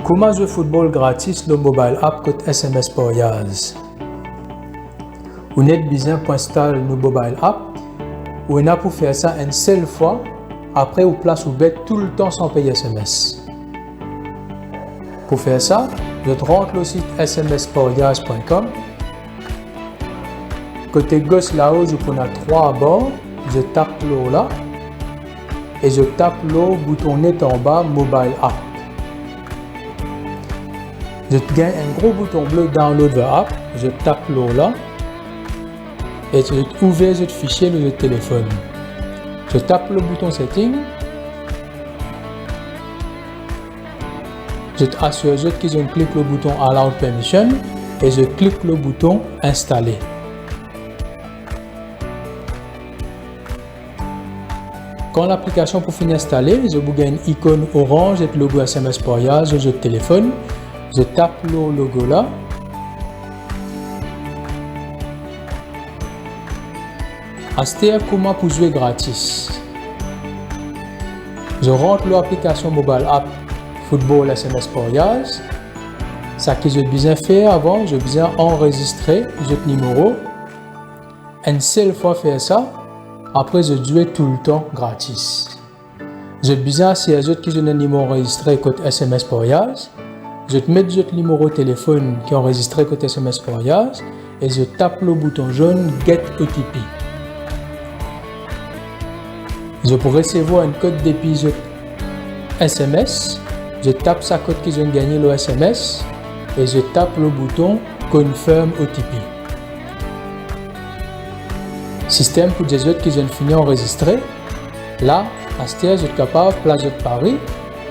Comment jouer football gratis le mobile app code SMS pour Yaz? Vous n'êtes besoin pour installer le mobile app ou on a pour faire ça une seule fois, après vous place ou bête tout le temps sans payer SMS. Pour faire ça, je rentre le site smsportyaz.com. Côté gauche là-haut, je prends 3 bords, je tape l'eau là et je tape le bouton net en bas mobile app. Je gagne un gros bouton bleu download the app, je tape l'eau là et je ouvre le fichier de téléphone. Je tape le bouton setting. Je assure que je clique le bouton allow permission et je clique le bouton installer. Quand l'application pour finir installer, je vous gagne une icône orange avec le logo SMS pour Yaz sur votre téléphone. Je tape le logo là. Acheter comment pour jouer gratis. Je rentre l'application mobile app Football SMS pour Yaz. Ça que j'ai besoin faire avant, j'ai besoin enregistrer votre numéro. Une seule fois faire ça, après je joue tout le temps gratis. J'ai besoin si les autres qui ont un numéro enregistré côté SMS pour Yaz. Je te mets votre numéro de téléphone qui est enregistré côté SMS pour Yaz et je tape le bouton jaune Get OTP. Je peux recevoir un code d'épisode SMS. Je tape sa code qu'ils ont gagné le SMS et je tape le bouton Confirm OTP. Système pour les autres qui ont fini enregistré. Là, à ce stade, je suis capable de placer de Paris,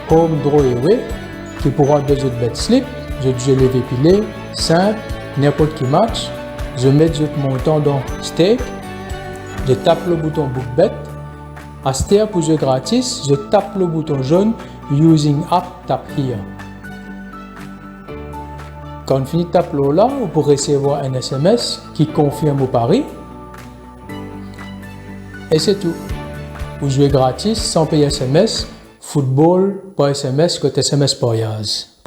Home, Draw et Away, qui pourra deux autres bet slip. Je les dépiler, simple, n'importe qui match. Je mets d'autres montants dans Stake. Je tape le bouton Book Bet. À ce stade, pour jouer gratis, je tape le bouton jaune Using App Tap Here. Quand on finit de taper là, vous pourrez recevoir un SMS qui confirme au pari. Et c'est tout. Vous jouez gratis sans payer SMS. Football par SMS côté SMS pour Yaz.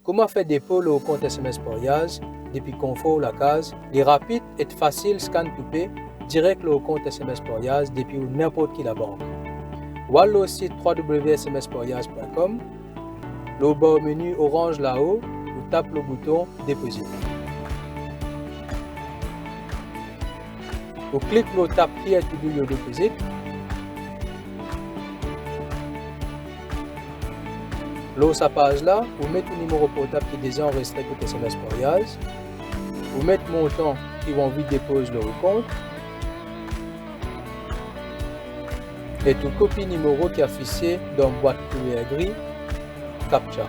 Comment faire dépôt au compte SMS pour Yaz depuis confort la case, les rapides et facile scan to pay direct au compte SMS pour Yaz depuis n'importe qui la banque. Voilà le site www.smsportyaz.com. Le bas au menu orange là-haut, vous tapez le bouton déposer. Vous cliquez le tap here to do your deposit. Là, sa page là, vous mettez le numéro portable qui est déjà enregistré côté SMS pour Yaz. Vous mettez le montant qui va envie de déposer le compte. Et tout copie numéro qui est affiché dans la boîte courrier gris CAPTCHA.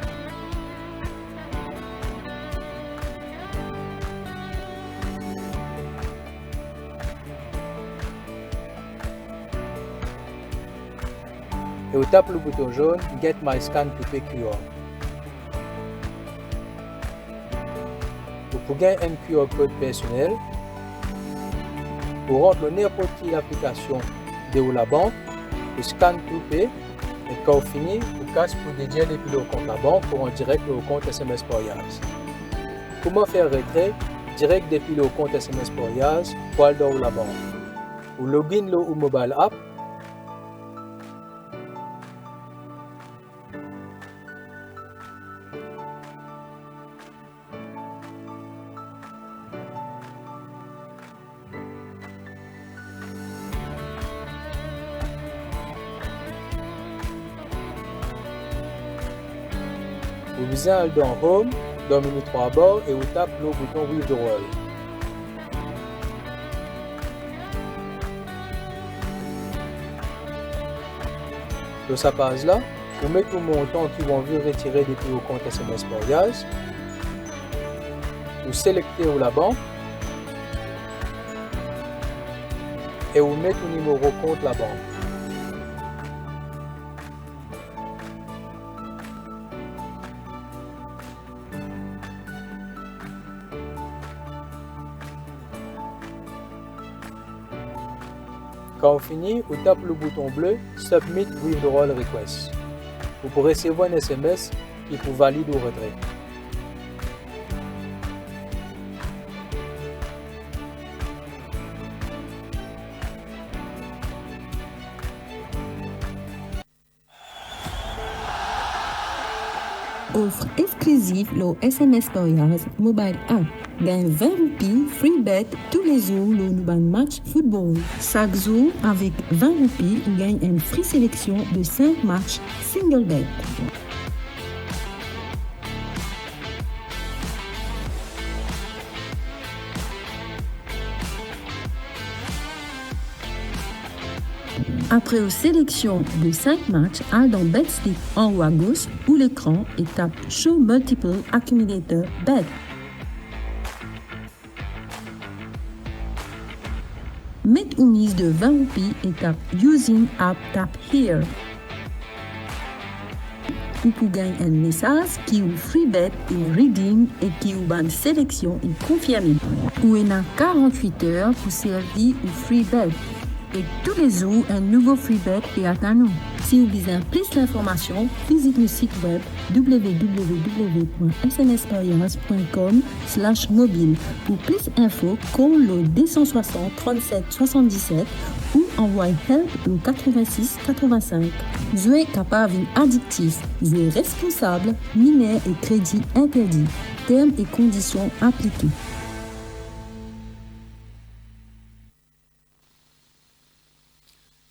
Et vous tapez le bouton jaune Get My Scan to Pay QR. Vous pouvez gagner un QR code personnel. Vous rentrez n'importe quelle application de la banque, vous scan to pay et quand vous finissez, vous cassez pour dédier depuis le compte de la banque pour en direct le compte SMS pour Yaz. Comment faire retrait direct depuis le compte SMS pour Yaz pour aller dans la banque? Vous login le mobile app. Vous visez dans Home, dans le menu 3 bords et vous tapez le bouton Withdrawal. Dans sa page là, vous mettez le montant qui vont venir retirer depuis le compte SMS pour Yaz. Vous sélectez la banque et vous mettez le numéro compte la banque. Quand vous finissez, vous tapez le bouton bleu Submit Withdrawal Request. Vous pourrez recevoir un SMS et pour valider au retrait. Offre exclusive le SMS Parias Mobile App. Gagne 20 roupies free bet tous les jours le nouveau match football. Chaque jour, avec 20 roupies, on gagne une free sélection de 5 matchs single bet. Après une sélection de 5 matchs, aille dans BetSlick en haut à gauche ou l'écran et tape Show Multiple Accumulator Bet. Mets une mise de 20 roupies et tape Using App Tap Here. Ou pour gagner un message qui est free bet et redeem et qui est une sélection et confirmée. Ou en a 48 heures pour servir au free bet. Et tous les jours, un nouveau free bet est à nous. Si vous voulez plus d'informations, visitez le site web www.snsexperience.com/mobile. Pour plus d'infos, call le 260 37 77 ou envoyez help au 86 85. Jouer capable addictif, jouer responsable, mineur et crédit interdit. Termes et conditions appliqués.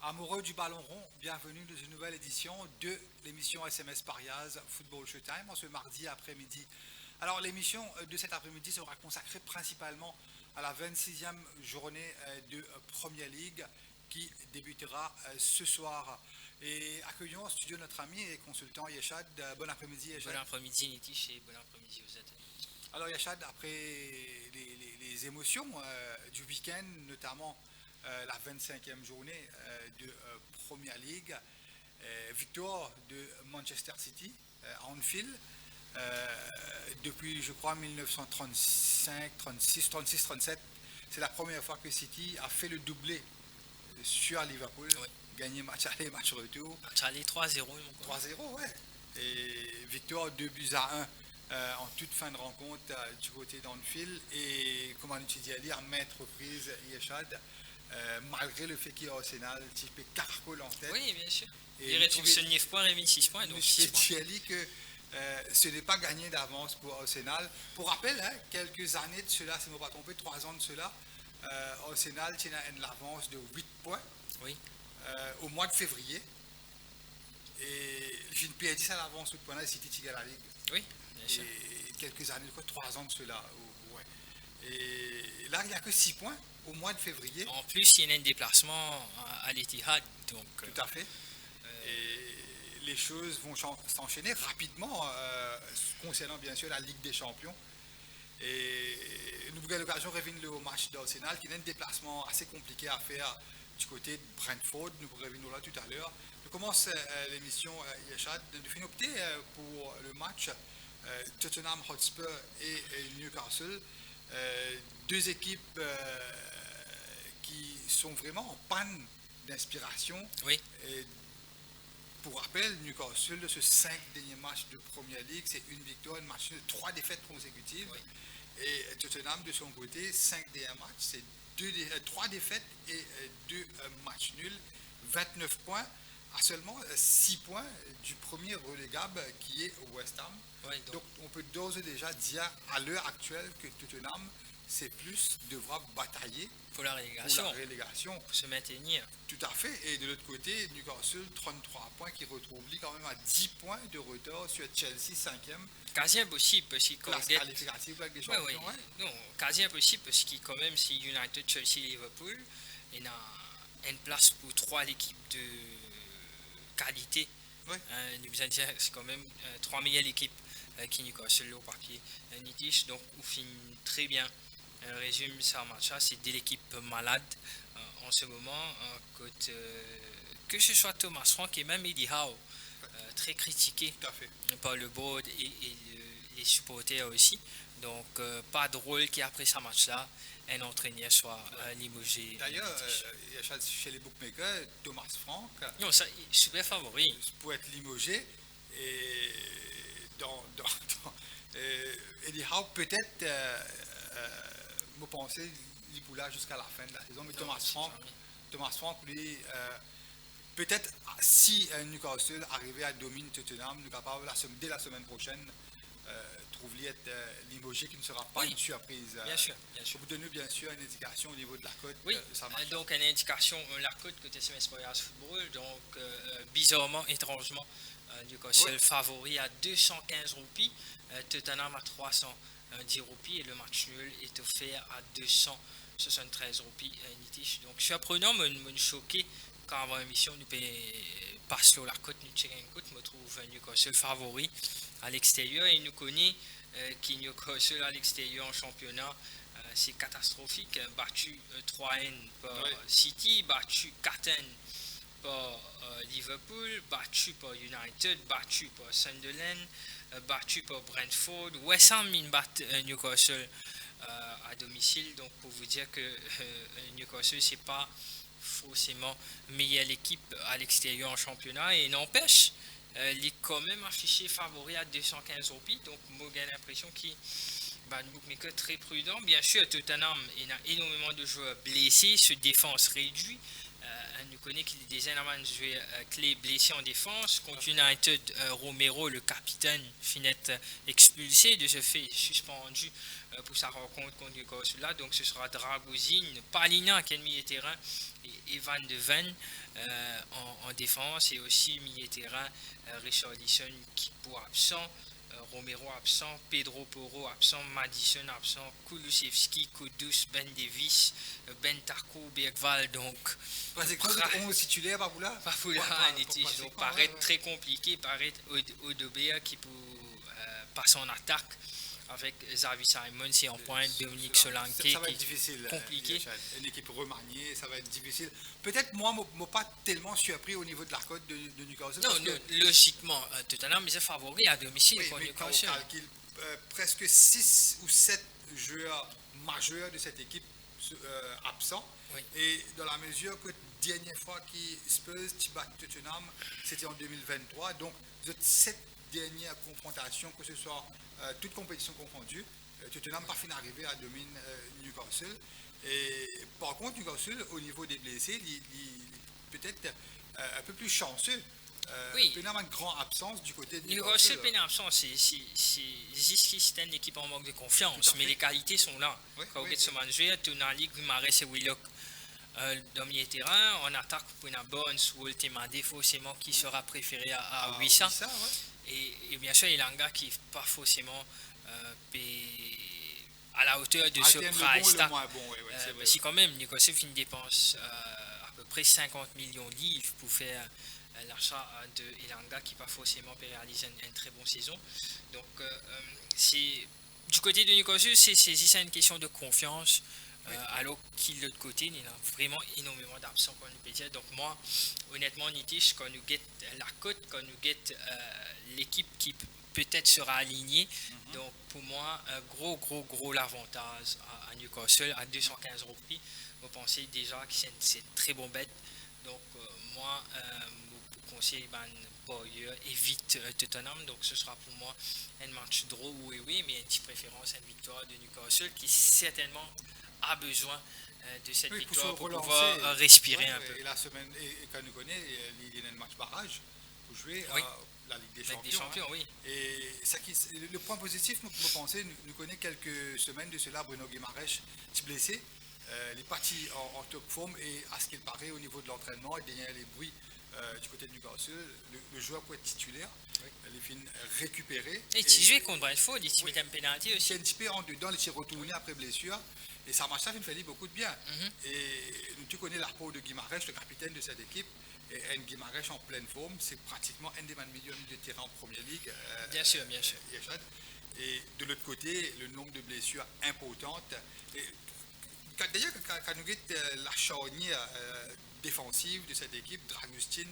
Amoureux du ballon rond, bienvenue dans une nouvelle édition de l'émission SMS Parias Football Showtime en ce mardi après-midi. Alors l'émission de cet après-midi sera consacrée principalement à la 26e journée de Premier League qui débutera ce soir. Et accueillons en studio notre ami et consultant Yeshad. Bon après-midi Yeshad. Bon après-midi Nitish et bon après-midi aux amis. Alors Yeshad, après les émotions du week-end, notamment la 25e journée de Premier League, victoire de Manchester City à Anfield depuis je crois 1935, 36, 36, 37. C'est la première fois que City a fait le doublé sur Liverpool, oui. Gagné match aller, match retour. Match aller 3-0. 3-0, ouais. Et victoire 2-1 en toute fin de rencontre du côté d'Anfield. Et comme on dit à lire, à maintes reprises, Yeshad, malgré le fait qu'il y a Arsenal, type caracole en tête. Oui, bien sûr. Il retrouve ce 9 points et 26 points. Donc je dit que ce n'est pas gagné d'avance pour Arsenal. Pour rappel, hein, quelques années de cela, si je ne me pas trompé, 3 ans de cela, Arsenal tient une avance de 8 points oui. Au mois de février. Et j'ai une PID à l'avance de points là, City Tiga la Ligue. Oui, bien sûr. Et quelques années, 3 ans de cela. Ouais. Et là, il n'y a que 6 points au mois de février. En plus, il y a un déplacement à l'Etihad. Donc, tout à fait. Et les choses vont s'enchaîner rapidement concernant bien sûr la Ligue des Champions. Et nous avons l'occasion de revenir au match d'Arsenal qui est un déplacement assez compliqué à faire du côté de Brentford. Nous revenons là tout à l'heure. Nous commençons l'émission Yeshad. Nous avons opté pour le match Tottenham Hotspur et Newcastle. Deux équipes qui sont vraiment en panne d'inspiration. Oui. Et pour rappel, Newcastle, de ce 5 derniers matchs de Premier League, c'est une victoire, une match nul, 3 défaites consécutives. Oui. Et Tottenham, de son côté, 5 derniers matchs, c'est 3 défaites et 2 matchs nuls, 29 points, à seulement 6 points du premier relégable qui est au West Ham. Oui, donc on peut d'ores et déjà dire à l'heure actuelle que Tottenham, c'est plus, devra batailler pour la relégation. Pour se maintenir. Tout à fait. Et de l'autre côté, Newcastle, 33 points qui retrouve lui quand même à 10 points de retard sur Chelsea, 5e. Quasi impossible parce qu'il classe qualificative avec des champions. Oui. Non, quasi impossible parce qu'il quand même, si United, Chelsea, Liverpool, il y a une place pour 3 équipes de qualité. Oui. Nous allons dire c'est quand même 3 meilleures équipes qui Newcastle au papier. Nitish, donc on finit très bien. Résume ça match là, c'est de l'équipe malade en ce moment. Que ce soit Thomas Frank et même Eddie Howe, très critiqué par le board et les supporters aussi. Donc pas drôle qu'après ce match là, un entraîneur soit limogé. D'ailleurs, chez les bookmakers, Thomas Frank non, ça, super favori pour être limogé. Et anyhow, peut-être, me penser, il pour là jusqu'à la fin de la saison, mais Thomas Frank, lui, peut-être si Newcastle arrivait à dominer Tottenham, nous capable dès la semaine prochaine trouver être limogé qui ne sera pas une surprise. Bien sûr, bien sûr. Vous donnez bien sûr une indication au niveau de la cote. Oui, donc une indication, la cote côté SMS Football, donc bizarrement, étrangement, Newcastle favori à 215 roupies, Tottenham à 310 roupies et le match nul est offert à 273 roupies nitish. Donc surprenant, me choqué quand avant l'émission nous passe sur la cote, nous checkons une cote, me trouve Newcastle favori à l'extérieur et nous connaît qui Newcastle à l'extérieur en championnat. C'est catastrophique, battu 3-N par City, battu 4-N par Liverpool, battu par United, battu par Sunderland, battu par Brentford. West Ham bat Newcastle à domicile, donc pour vous dire que Newcastle c'est pas forcément meilleure équipe à l'extérieur en championnat et n'empêche il est quand même affiché favori à 215 roupies, donc moi j'ai l'impression qu'il un bookmaker très prudent. Bien sûr, Tottenham il a énormément de joueurs blessés, se défense réduit. Nous connaissons qu'il y a des énormément de joueurs clés blessés en défense. Contre United, Romero, le capitaine, finit expulsé, de ce fait suspendu pour sa rencontre contre Newcastle là. Donc ce sera Dragozin, Palina qui est le milieu terrain et Van de Ven en défense et aussi milieu terrain Richarlison qui pour absent. Romero absent, Pedro Porro absent, Madison absent, Kulusevski, Kudus, Ben Davis, Bentancur, Bergval, donc pratiquement 11 titulaires Baboula. Donc paraît très compliqué, paraît Odobea qui peut passer en attaque avec Xavi Simons et en pointe Dominique Solanke. Ça va être difficile, compliqué. Une équipe remaniée, ça va être difficile. Peut-être moi, je ne suis pas tellement surpris au niveau de la cote de Newcastle. Non, logiquement, Tottenham est favori à domicile pour Newcastle. On calcule presque 6 ou 7 joueurs majeurs de cette équipe absents. Oui. Et dans la mesure que la dernière fois que Spurs bat Tottenham, c'était en 2023. Donc, cette dernière confrontation, que ce soit toute compétition confondue, Tottenham pas fini d'arriver à dominer Newcastle. Et par contre, Newcastle, au niveau des blessés, il peut-être un peu plus chanceux. Oui. Il y a une grande absence du côté de Newcastle. Newcastle, absence, c'est une équipe en manque de confiance, mais les qualités sont là. Quand vous êtes sur Manjouer, Tonali, Guimarães et Willock dans le milieu terrain, en attaque pour une Burns ou Ultimade, forcément qui sera préféré à Wissa. Et bien sûr, Ilanga qui n'est pas forcément à la hauteur de ce price tag. Si quand même, Newcastle fait une dépense à peu près 50 millions de livres pour faire l'achat de Ilanga qui n'a pas forcément réalisé une très bonne saison. Donc, du côté de Newcastle, c'est une question de confiance. Alors qu'il de l'autre côté, il y a vraiment énormément d'absents qu'on peut dire. Donc moi, honnêtement, Nitish, quand nous guette la cote, quand nous guette l'équipe qui peut-être sera alignée, donc pour moi, gros l'avantage à Newcastle à 215 roupies. Vous pensez déjà que c'est une très bon bête. Donc moi, je conseille Boyer évite Tottenham. Donc ce sera pour moi un match draw oui, mais une petite préférence, une victoire de Newcastle qui certainement a besoin de cette victoire pour pouvoir respirer un peu. Et la semaine, et quand nous connaissons, il y a un match barrage pour jouer la Ligue des Champions. Oui. Et le point positif, nous pensons, nous connaissons quelques semaines de cela, Bruno Guimarães est blessé. Il est parti en top forme et à ce qu'il paraît au niveau de l'entraînement et derrière les bruits du côté de Newcastle, le joueur peut être titulaire, les fins récupérés. Et tu jouais contre Brentford, il s'y met un pénalty aussi. Il un petit peu en dedans, il s'est retourné après blessure. Et ça marche, ça fait beaucoup de bien. Et tu connais la peau de Guimarães, le capitaine de cette équipe. Et un Guimarães en pleine forme, c'est pratiquement un des millions de terrains en première ligue. Bien sûr. Et de l'autre côté, le nombre de blessures importantes. D'ailleurs, quand nous avons la charnière défensive de cette équipe, Dragustin,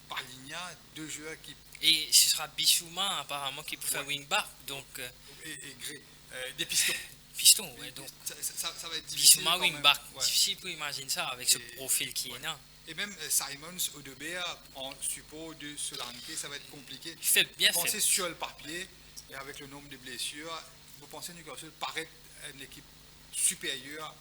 Paligna, deux joueurs qui. Et ce sera Bissouma apparemment qui peut faire wingback. Donc, et Gray. Des pistons. Donc ça va être difficile. Bissouma wingback, difficile pour imaginer ça avec ce profil qui est là. Et même Simons, Odobert, en support de Solanke, ça va être compliqué. Il fait bien penser sur le papier, et avec le nombre de blessures, vous pensez que Newcastle paraît une équipe supérieure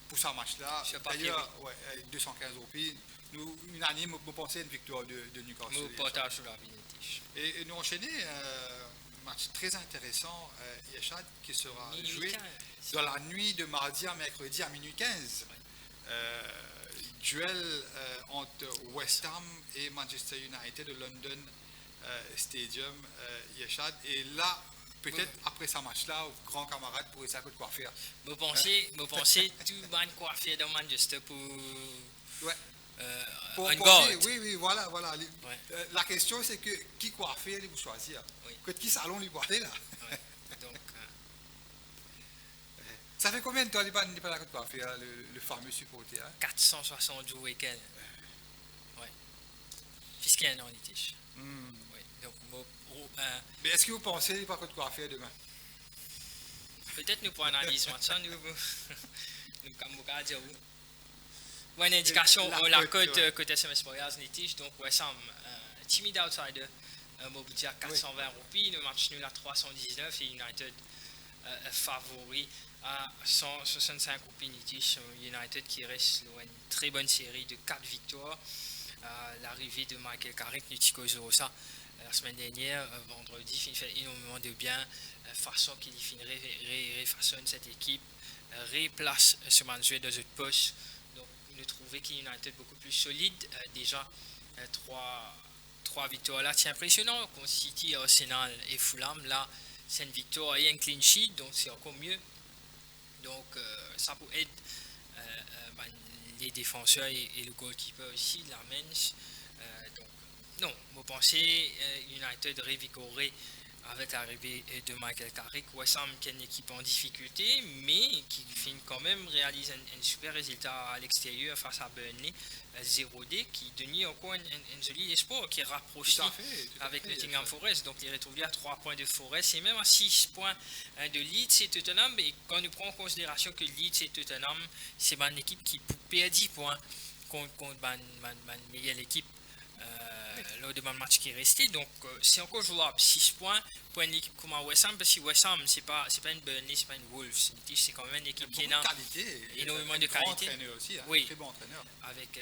pour ce match-là. D'ailleurs, ouais, 215 roupies. Nous, unanime, vous pensez une victoire de Newcastle. Nous partageons sur la et nous enchaîner un match très intéressant, Yachad, qui sera joué dans la nuit de mardi à mercredi à minuit 15. Duel entre West Ham et Manchester United de London Stadium, Yachad. Et là, peut-être après ce match-là, grand camarade pourrait savoir quoi faire. Vous pensez tout le monde quoi faire dans Manchester pour. Ouais. Oui, voilà. La question, c'est que qui coiffer, vous choisir. Oui. Que qui salon lui porter là. Ouais. Donc, ça fait combien de temps il n'est pas là de coiffer, le fameux supporter 460 jours et quelques. Ouais. Puisqu'il y a un an litige. Oui. Donc, mais est-ce que vous pensez qu'il n'y a pas de coiffer demain? Peut-être nous pour analyser ça, nous comme dire où. Une indication, la côté SMS Montréal litige, donc West Ham, timide outsider, Mobutia 420 roupies, le match nul à 319 et United favori à 165 roupies litige. United qui reste une très bonne série de 4 victoires. L'arrivée de Michael Carrick, Nutico Zorosa, la semaine dernière, vendredi, il fait énormément de bien, façon qu'il refaçonne cette équipe, replace ce Manuel dans notre poste. De trouver qu'il United beaucoup plus solide. Déjà, 3 victoires là, c'est impressionnant. Contre City, Arsenal et Fulham, là, c'est une victoire et un clean sheet, donc c'est encore mieux. Donc, ça peut aider les défenseurs et le goalkeeper aussi, la Mens. Donc, non, vous pensez United revigoré avec l'arrivée de Michael Carrick. West Ham qui est une équipe en difficulté, mais qui finit quand même réalise un super résultat à l'extérieur face à Burnley, 0D, qui donne encore un joli espoir, qui est rapproché avec Nottingham Forest. Donc il est retrouvé à 3 points de Forest et même à 6 points de Leeds et Tottenham. Et quand nous prenons en considération que Leeds et Tottenham, c'est une équipe qui perd 10 points contre une meilleure équipe lors de mon match qui est resté, donc c'est encore jouable. 6 points pour une équipe comme West Ham, parce que West Ham c'est pas une Burnley, c'est pas une Wolves, c'est quand même une équipe qui a énormément de qualité. Aussi, hein, oui, très bon entraîneur. Avec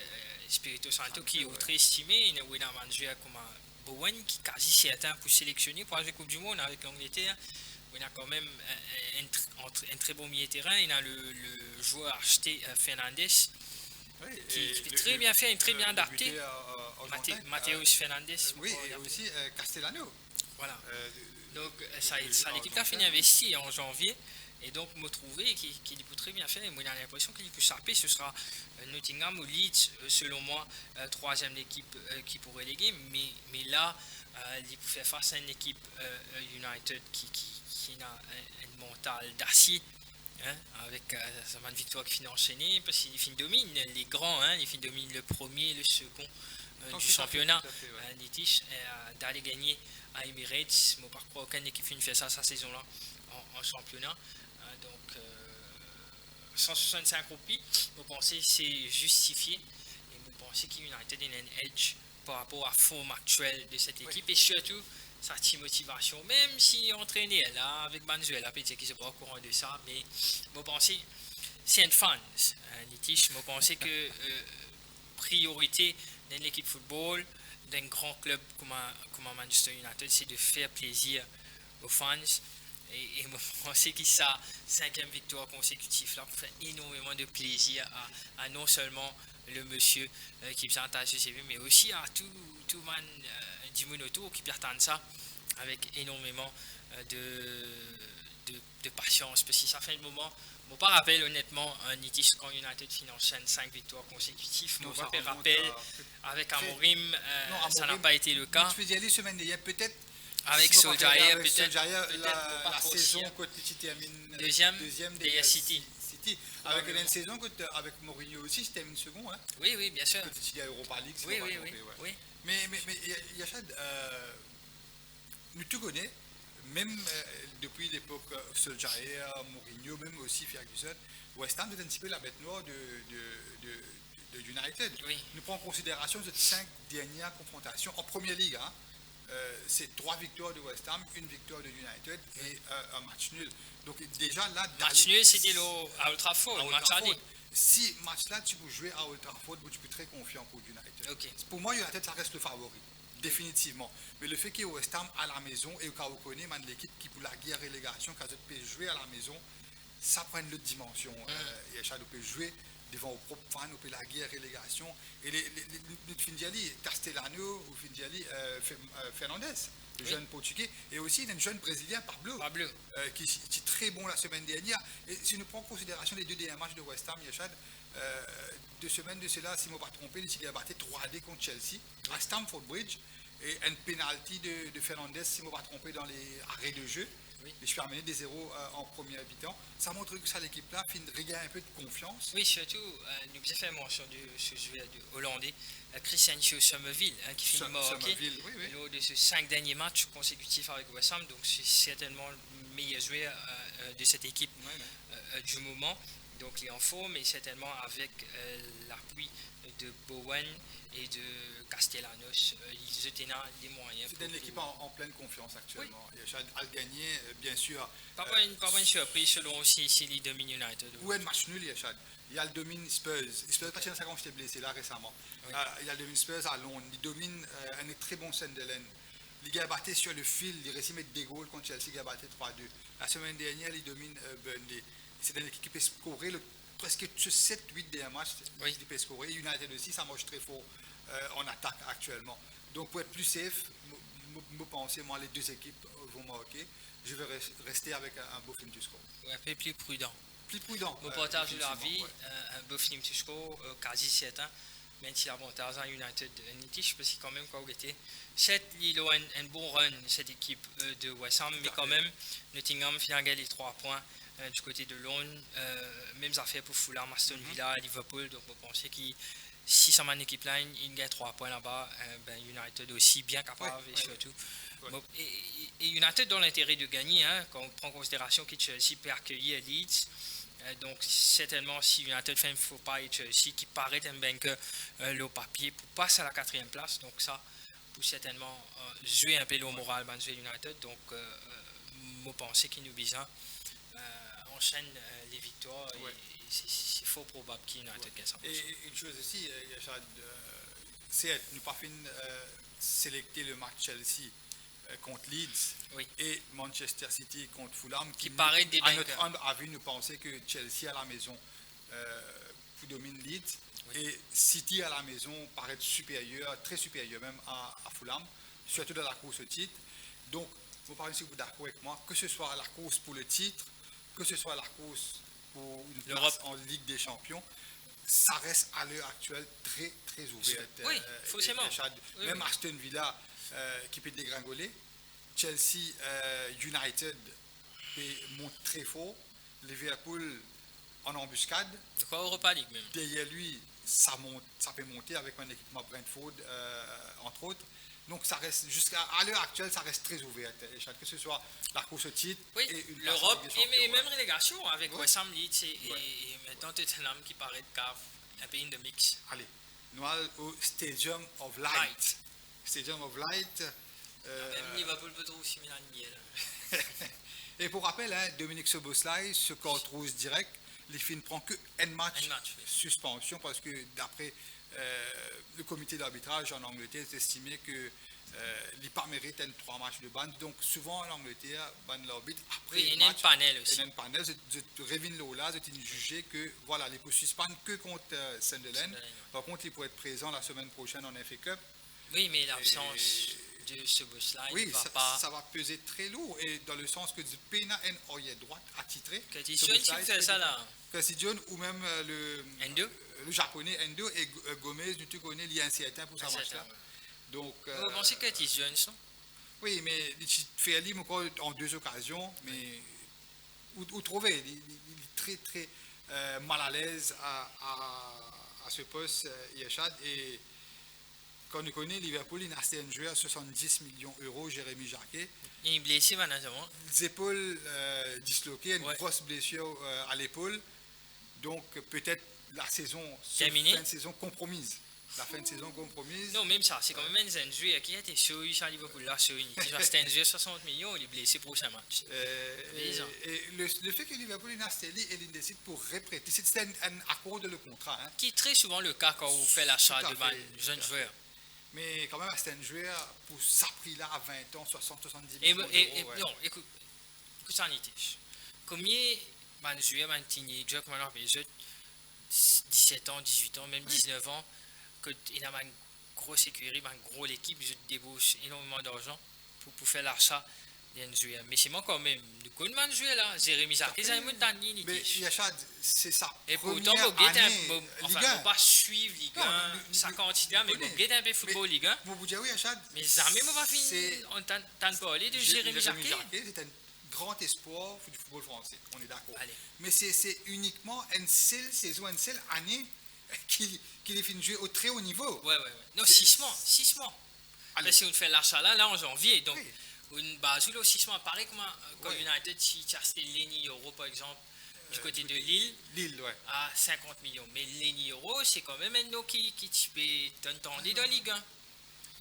Spirito Santo qui est très estimé, il a un manager comme Bowen qui est quasi certain pour sélectionner pour la Coupe du Monde avec l'Angleterre. Il a quand même un très bon milieu de terrain. Il a le joueur acheté Fernandes. Oui, qui très bien fait, très bien adapté. Mateus Fernandes. Oui, et aussi Castellano. Voilà. Donc, l'équipe a fini investi en janvier. Et donc, me trouver qu'il peut très bien faire. Moi, j'ai l'impression qu'il peut saper. Ce sera Nottingham ou Leeds, selon moi, troisième équipe qui pourrait léguer. Mais là, il peut faire face à une équipe United qui a un mental d'acier. Avec sa victoire qui finit enchaînée, parce qu'il domine les grands, il domine le premier, le second du championnat. Nitish d'aller gagner à Emirates, mais par contre aucune équipe finit faire ça cette saison-là en championnat. Donc 165 roupies, vous pensez c'est justifié et vous pensez qu'United a un edge par rapport à la forme actuelle de cette équipe et surtout sa petite motivation, même si entraîné là avec Manuela, peut-être qu'ils ne sont pas au courant de ça, mais vous pensez, c'est un fan, Nitish, vous pensez que priorité dans l'équipe football, d'un grand club comme Manchester United, c'est de faire plaisir aux fans. Et vous pensez que sa 5e victoire consécutive là fait énormément de plaisir à non seulement le monsieur qui vient à CV, mais aussi à tout le monde du monde autour qui perd ça avec énormément de patience, parce que ça fait un moment. Je ne me rappelle honnêtement Nitish quand United finance 5 victoires consécutives. Je me rappelle avec Amorim, ça n'a pas été le cas. Tu peux y aller semaine dernière, peut-être. Avec Solskjaer, peut-être la saison quand tu termines deuxième de City. Avec une saison avec Mourinho aussi, c'était une seconde. Hein. Oui, bien sûr. Quand tu as Europa League, c'est oui. Mais Yachad, nous tout connaissons, même depuis l'époque Solskjaer, Mourinho, même aussi Ferguson, West Ham est un petit peu la bête noire de United. Oui. Nous prenons en considération ces 5 dernières confrontations en Première Ligue. Hein. c'est 3 victoires de West Ham, 1 victoire de United et un match nul. Donc déjà là... Match nul, c'était à Old Trafford, match aller. Si match là, tu peux jouer à Old Trafford, tu peux être très confiant pour United. Okay. Pour moi, United, ça reste le favori, définitivement. Mais le fait qu'il y ait West Ham à la maison et au cas où on connaît, l'équipe qui pour la guerre relégation, quand tu peux jouer à la maison, ça prend une autre dimension. Il y a chaque peut jouer devant aux propres fans, on peut la guerre relégation. Et les Findiali, Castellano ou Findiali, Fernandez, le jeune portugais, et aussi un jeune brésilien, Pablo. Qui est très bon la semaine dernière. Et si nous prenons en considération les 2 derniers matchs de West Ham, Yachad, 2 semaines de cela, si je ne me pas trompé, il a battu 3-2 contre Chelsea à Stamford Bridge. Et un penalty de Fernandez, si je ne me pas trompé, dans les arrêts de jeu. Et je suis amené des 0 en premier habitant. Ça montre que ça, l'équipe-là, regagne un peu de confiance. Oui, surtout, nous avons fait mention ce joueur hollandais, Christian Somerville, qui finit marqué lors de ces 5 derniers matchs consécutifs avec West Ham. Donc, c'est certainement le meilleur joueur de cette équipe du moment. Donc, il est en forme, et certainement avec l'appui de Bowen et de Castellanos, ils étaient dans les moyens. C'est une équipe en pleine confiance actuellement. Il y a à le gagner, bien sûr. Pas une surprise selon aussi s'il domine United. Ou un match nul, il y a le domine Spurs. Spurs, quand j'étais blessé là récemment. Il y a le domine Spurs à Londres. Il domine un très bon Sunderland. Il a battu sur le fil, il réussit à mettre des goals contre Chelsea, il a battu 3-2. La semaine dernière, il domine Burnley. C'est une équipe qui peut scorer presque 7-8 derniers matchs. Il peut scorer. United aussi, ça marche très fort en attaque actuellement. Donc pour être plus safe, je pense moi les 2 équipes vont marquer. Je vais rester avec un beau film du score. Un peu plus prudent. Plus prudent. Mon partage de l'avis, un beau film du score, quasi certain. Même si l'avantage en United Nitish, parce que quand même, quand vous étiez, il a un bon run, cette équipe de West Ham, mais quand même, Nottingham fait gagner les 3 points du côté de Londres. Même affaire pour Fulham, Aston Villa, Liverpool. Donc, vous pensez que si ça m'a une équipe là, il gagne 3 points là-bas, United aussi bien capable et surtout. Et United dans l'intérêt de gagner, quand on prend en considération que Chelsea peut accueillir Leeds. Donc certainement si United fait un faux pas et Chelsea qui paraît un banqueur le papier pour passer à la 4e place, donc ça pour certainement jouer un peu le moral de United. Donc je pense qu'il nous besoin enchaîne les victoires et c'est fort probable qu'United gagne ça. Et une chose aussi, c'est nous pas fin sélecter le match Chelsea contre Leeds et Manchester City contre Fulham qui paraît des à notre humble avis nous penser que Chelsea à la maison domine Leeds et City à la maison paraît supérieur, très supérieur même à Fulham, surtout dans la course au titre. Donc vous parlez si vous êtes d'accord avec moi, que ce soit la course pour le titre, que ce soit la course pour une place en Ligue des Champions, ça reste à l'heure actuelle très très ouvert. Oui, forcément. Même Aston Villa qui peut dégringoler, Chelsea, United monte très fort, Liverpool en embuscade. Europa League même. Derrière lui, ça peut monter avec un équipement Brentford entre autres. Donc ça reste jusqu'à l'heure actuelle, ça reste très ouvert. Que ce soit la course au titre et l'Europe et même relégation avec West Ham, Leeds et maintenant Tottenham qui paraît un pays de mix. Allez, nous allons au Stadium of Light. Stadium of Light. Même Liverpool peut trouver aussi Milan Biel. Et pour rappel, Dominique Szoboszlai, ce compte rouge direct, les filles ne prend que un match suspension parce que d'après le comité d'arbitrage en Angleterre, c'est estimé que l'IPA mérite 3 matchs de ban. Donc souvent en Angleterre, ban l'arbitre après il y a un panel aussi. Il y a un panel, je reviens là, je jugé que voilà, les peut suspendre que contre Sunderland. Par contre, il pourrait être présent la semaine prochaine en FA Cup. Oui, mais l'absence de ce boss-là, ça va peser très lourd. Et dans le sens que du Pena en oreille droite attitré. Fait ça là. John ou même le japonais Endo et Gomez, tu connais, il y a un certain pour ça match-là. Donc, vous pensez que c'est jeune, ça? Oui, mais il fait aller encore en 2 occasions, mais où trouver, il est très très mal à l'aise à ce poste, Yachad. Et quand on connaît Liverpool, il a acheté un joueur à 70 millions d'euros, Jérémy Jacquet. Il est blessé maintenant. Les épaules disloquées, une grosse blessure à l'épaule. Donc peut-être la saison, fin de saison compromise. la fin de saison compromise. Non, même ça, c'est quand même un joueur qui a été sur à Liverpool, là, sur Unity. C'était un joueur 60 millions, il est blessé pour ce match. Et le fait que Liverpool est installé et il décide pour répéter, c'est un accord de le contrat. Hein. Qui est très souvent le cas quand vous faites l'achat de jeunes joueurs. Mais quand même, c'est un joueur pour ça prix-là à 20 ans, 60-70 Et, millions et, d'euros. non, écoute ça, Nitish. Combien de joueurs, de teenagers, comme on appelle les autres, 17 ans, 18 ans, même 19 ans, qu'il a une grosse écurie, une grosse équipe, ils débouchent énormément d'argent pour faire l'achat d'un joueur. Mais c'est moi quand même, de quoi de joueur là, Jérémy Zarki, c'est un peu tanné, Nitish. Mais c'est ça. Et pourtant, on ne va pas suivre Ligue 1, sa quantité, mais on guette un peu football Ligue 1. Mais jamais on va finir en tant parler de Jérémy Zarki. C'est un grand espoir du football français, on est d'accord. Mais c'est uniquement une seule saison, une seule année qu'il est fini de jouer au très haut niveau. Ouais. Non, 6 mois. Là, si on fait l'achat là en janvier, donc une base là, 6 mois, pareil comme United, si tu as acheté Lenny Euro par exemple, du côté de Lille, à 50 millions. Mais Lenny Euro, c'est quand même un nom qui peut t'entendre dans la Ligue 1.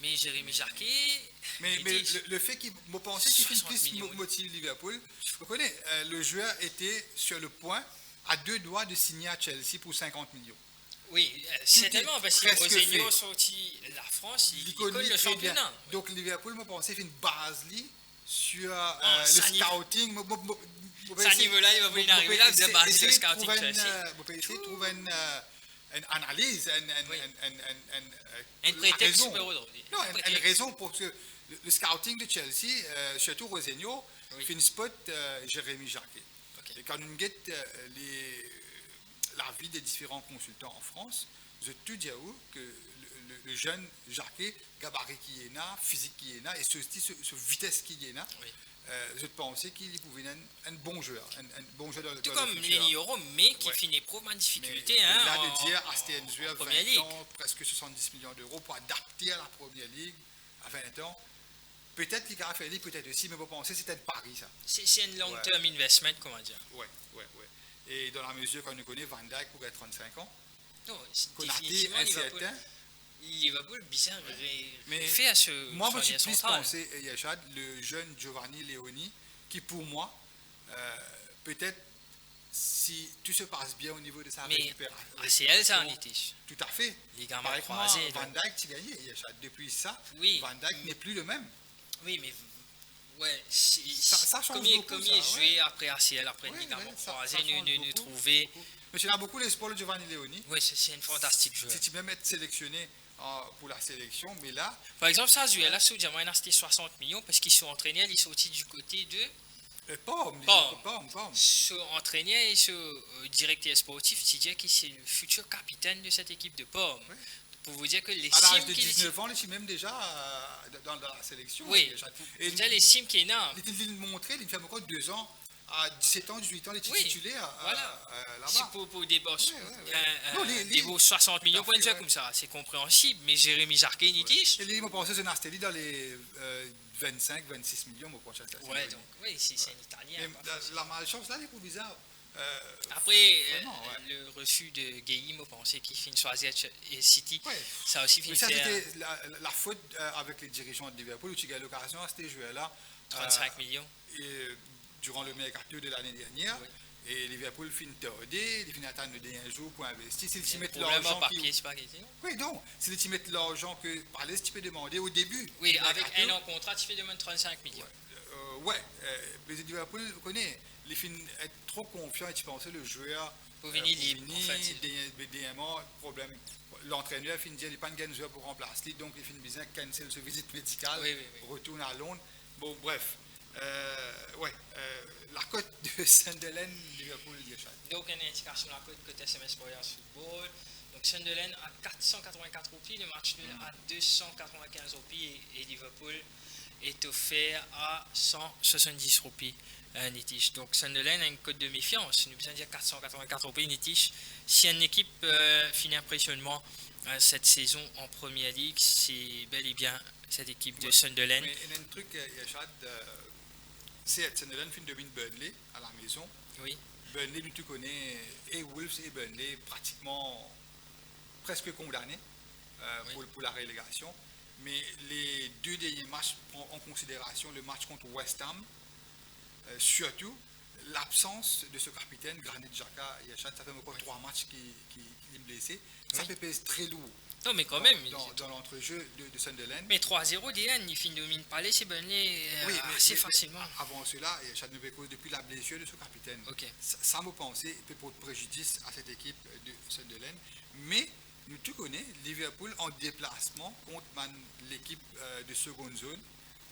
Mais Jérémy Jarquet. Mais le fait qu'il m'a pensé qu'il puisse motiver Liverpool, vous connaissez, le joueur était sur le point, à 2 doigts de signer à Chelsea pour 50 millions. Oui, certainement, parce que Rosenio sorti la France, il connaît le championnat. Donc Liverpool m'a pensé faire une base sur le scouting. Ça niveau-là, il va venir arriver là, de base le scouting Chelsea. Vous pouvez essayer de trouver une analyse, un prétexte super aujourd'hui. Non, une raison pour que le scouting de Chelsea, surtout Rosenio, fait une spot Jérémy Jarquet. Et quand on guette l'avis des différents consultants en France, je te dis que le jeune Jarquet, gabarit qui est là, physique qui est là, et ce vitesse qui est là, je pensais qu'il pouvait être un bon joueur. Un bon joueur tout comme Lenny Euro, mais qui finit probablement en difficulté. Là, de dire, c'était un joueur 20 ans, presque 70 millions d'euros pour adapter à la première ligue à 20 ans. Peut-être qu'il a fait peut-être aussi, mais vous pensez que c'était un pari, ça. C'est un long-term investment, comment dire. Ouais. Et dans la mesure qu'on connaît, Van Dijk pourrait être 35 ans. Non, définitivement, Liverpool, bizarre, fait à ce. Moi, je suis plus pensé, Yachad, le jeune Giovanni Leoni, qui pour moi, peut-être, si tout se passe bien au niveau de sa récupération. C'est elle, ça, en Nitish. Tout à fait. Les gamins croisés. Van Dijk, tu gagné, Yachad. Depuis ça, Van Dijk n'est plus le même. Oui, mais. Ouais, ça change beaucoup. Comme il joué après ACL, après le ligament croisé, nous trouver. Mais tu as beaucoup l'espoir de Giovanni Leoni. Oui, c'est un fantastique joueur. Si tu peux même être sélectionné pour la sélection, mais là. Par exemple, ça, joueur là, il a acheté 60 millions parce qu'ils sont entraînés, ils sont sortis du côté de. Pomme. Ils sont entraînés et sont directeur sportif, c'est-à-dire qu'il c'est le futur capitaine de cette équipe de Pomme. Oui. Pour vous dire que les sims. À l'âge de 19 ans, il est même déjà dans la sélection. Oui. Et déjà, les sims qui est là. Il montrait, il fait encore 2 ans. À 17 ans, 18 ans, il était titulaire là-bas. C'est pour des boss. Des beaux 60 millions de points comme ça, c'est compréhensible. Mais Jérémy Jarquet, Nitish. Et lui, il m'a pensé à Nastelli dans les 25-26 millions, mon prochain. Ouais, donc, oui, c'est un Italien. La malchance, là, il est pour bizarre. Après, le refus de Gueye, on pensait qu'il finit choisir City. Ça a aussi fini. Mais ça, c'était la faute avec les dirigeants de Liverpool, où tu gagnes l'occasion à ces joueurs-là. 35 millions. Durant le mercato de l'année dernière, et Liverpool finit tordé, il finit attendre le dernier jour pour investir. Si tu mets l'argent oui, donc, si tu mets l'argent que par là, tu peux demander au début. Oui, avec un an contrat, tu fais demander 35 millions. Mais Liverpool connaît, les fins être trop confiant et tu penses le joueur pour venir libre. En fait, dernièrement, problème. L'entraîneur finit dire il n'y a pas de joueur pour remplacer, donc il finit bien cancel ce visite médicale, retourne à Londres. Bon, bref. La cote de Sunderland, Liverpool, Yachad. Donc, une indication de la cote côté SMS pour football. Donc, Sunderland à 484 roupies, le match nul à 295 roupies et Liverpool est offert à 170 roupies. Nitish. Donc, Sunderland a une cote de méfiance. Nous besoin dire 484 roupies, Nitish. Si une équipe finit impressionnement cette saison en Première Ligue, c'est bel et bien cette équipe de Sunderland. Mais il y a un truc, Yachad. C'est Sunderland fin domine Burnley à la maison. Oui. Burnley, tu connais, et Wolves et Burnley pratiquement presque condamnés. pour la relégation. Mais les 2 derniers matchs prennent en considération le match contre West Ham, surtout l'absence de ce capitaine, Granit Xhaka. Ça fait encore 3 matchs qui est blessé. Ça peut peser très lourd. Non, mais quand même. Dans l'entrejeu de Sunderland. Mais 3-0, DN, il finit domine pas les Burnley assez facilement. Avant cela, ça ne cause depuis la blessure de ce capitaine. Okay. Ça me pensait peut porter préjudice à cette équipe de Sunderland. Mais nous tout connaissons Liverpool en déplacement contre l'équipe de seconde zone.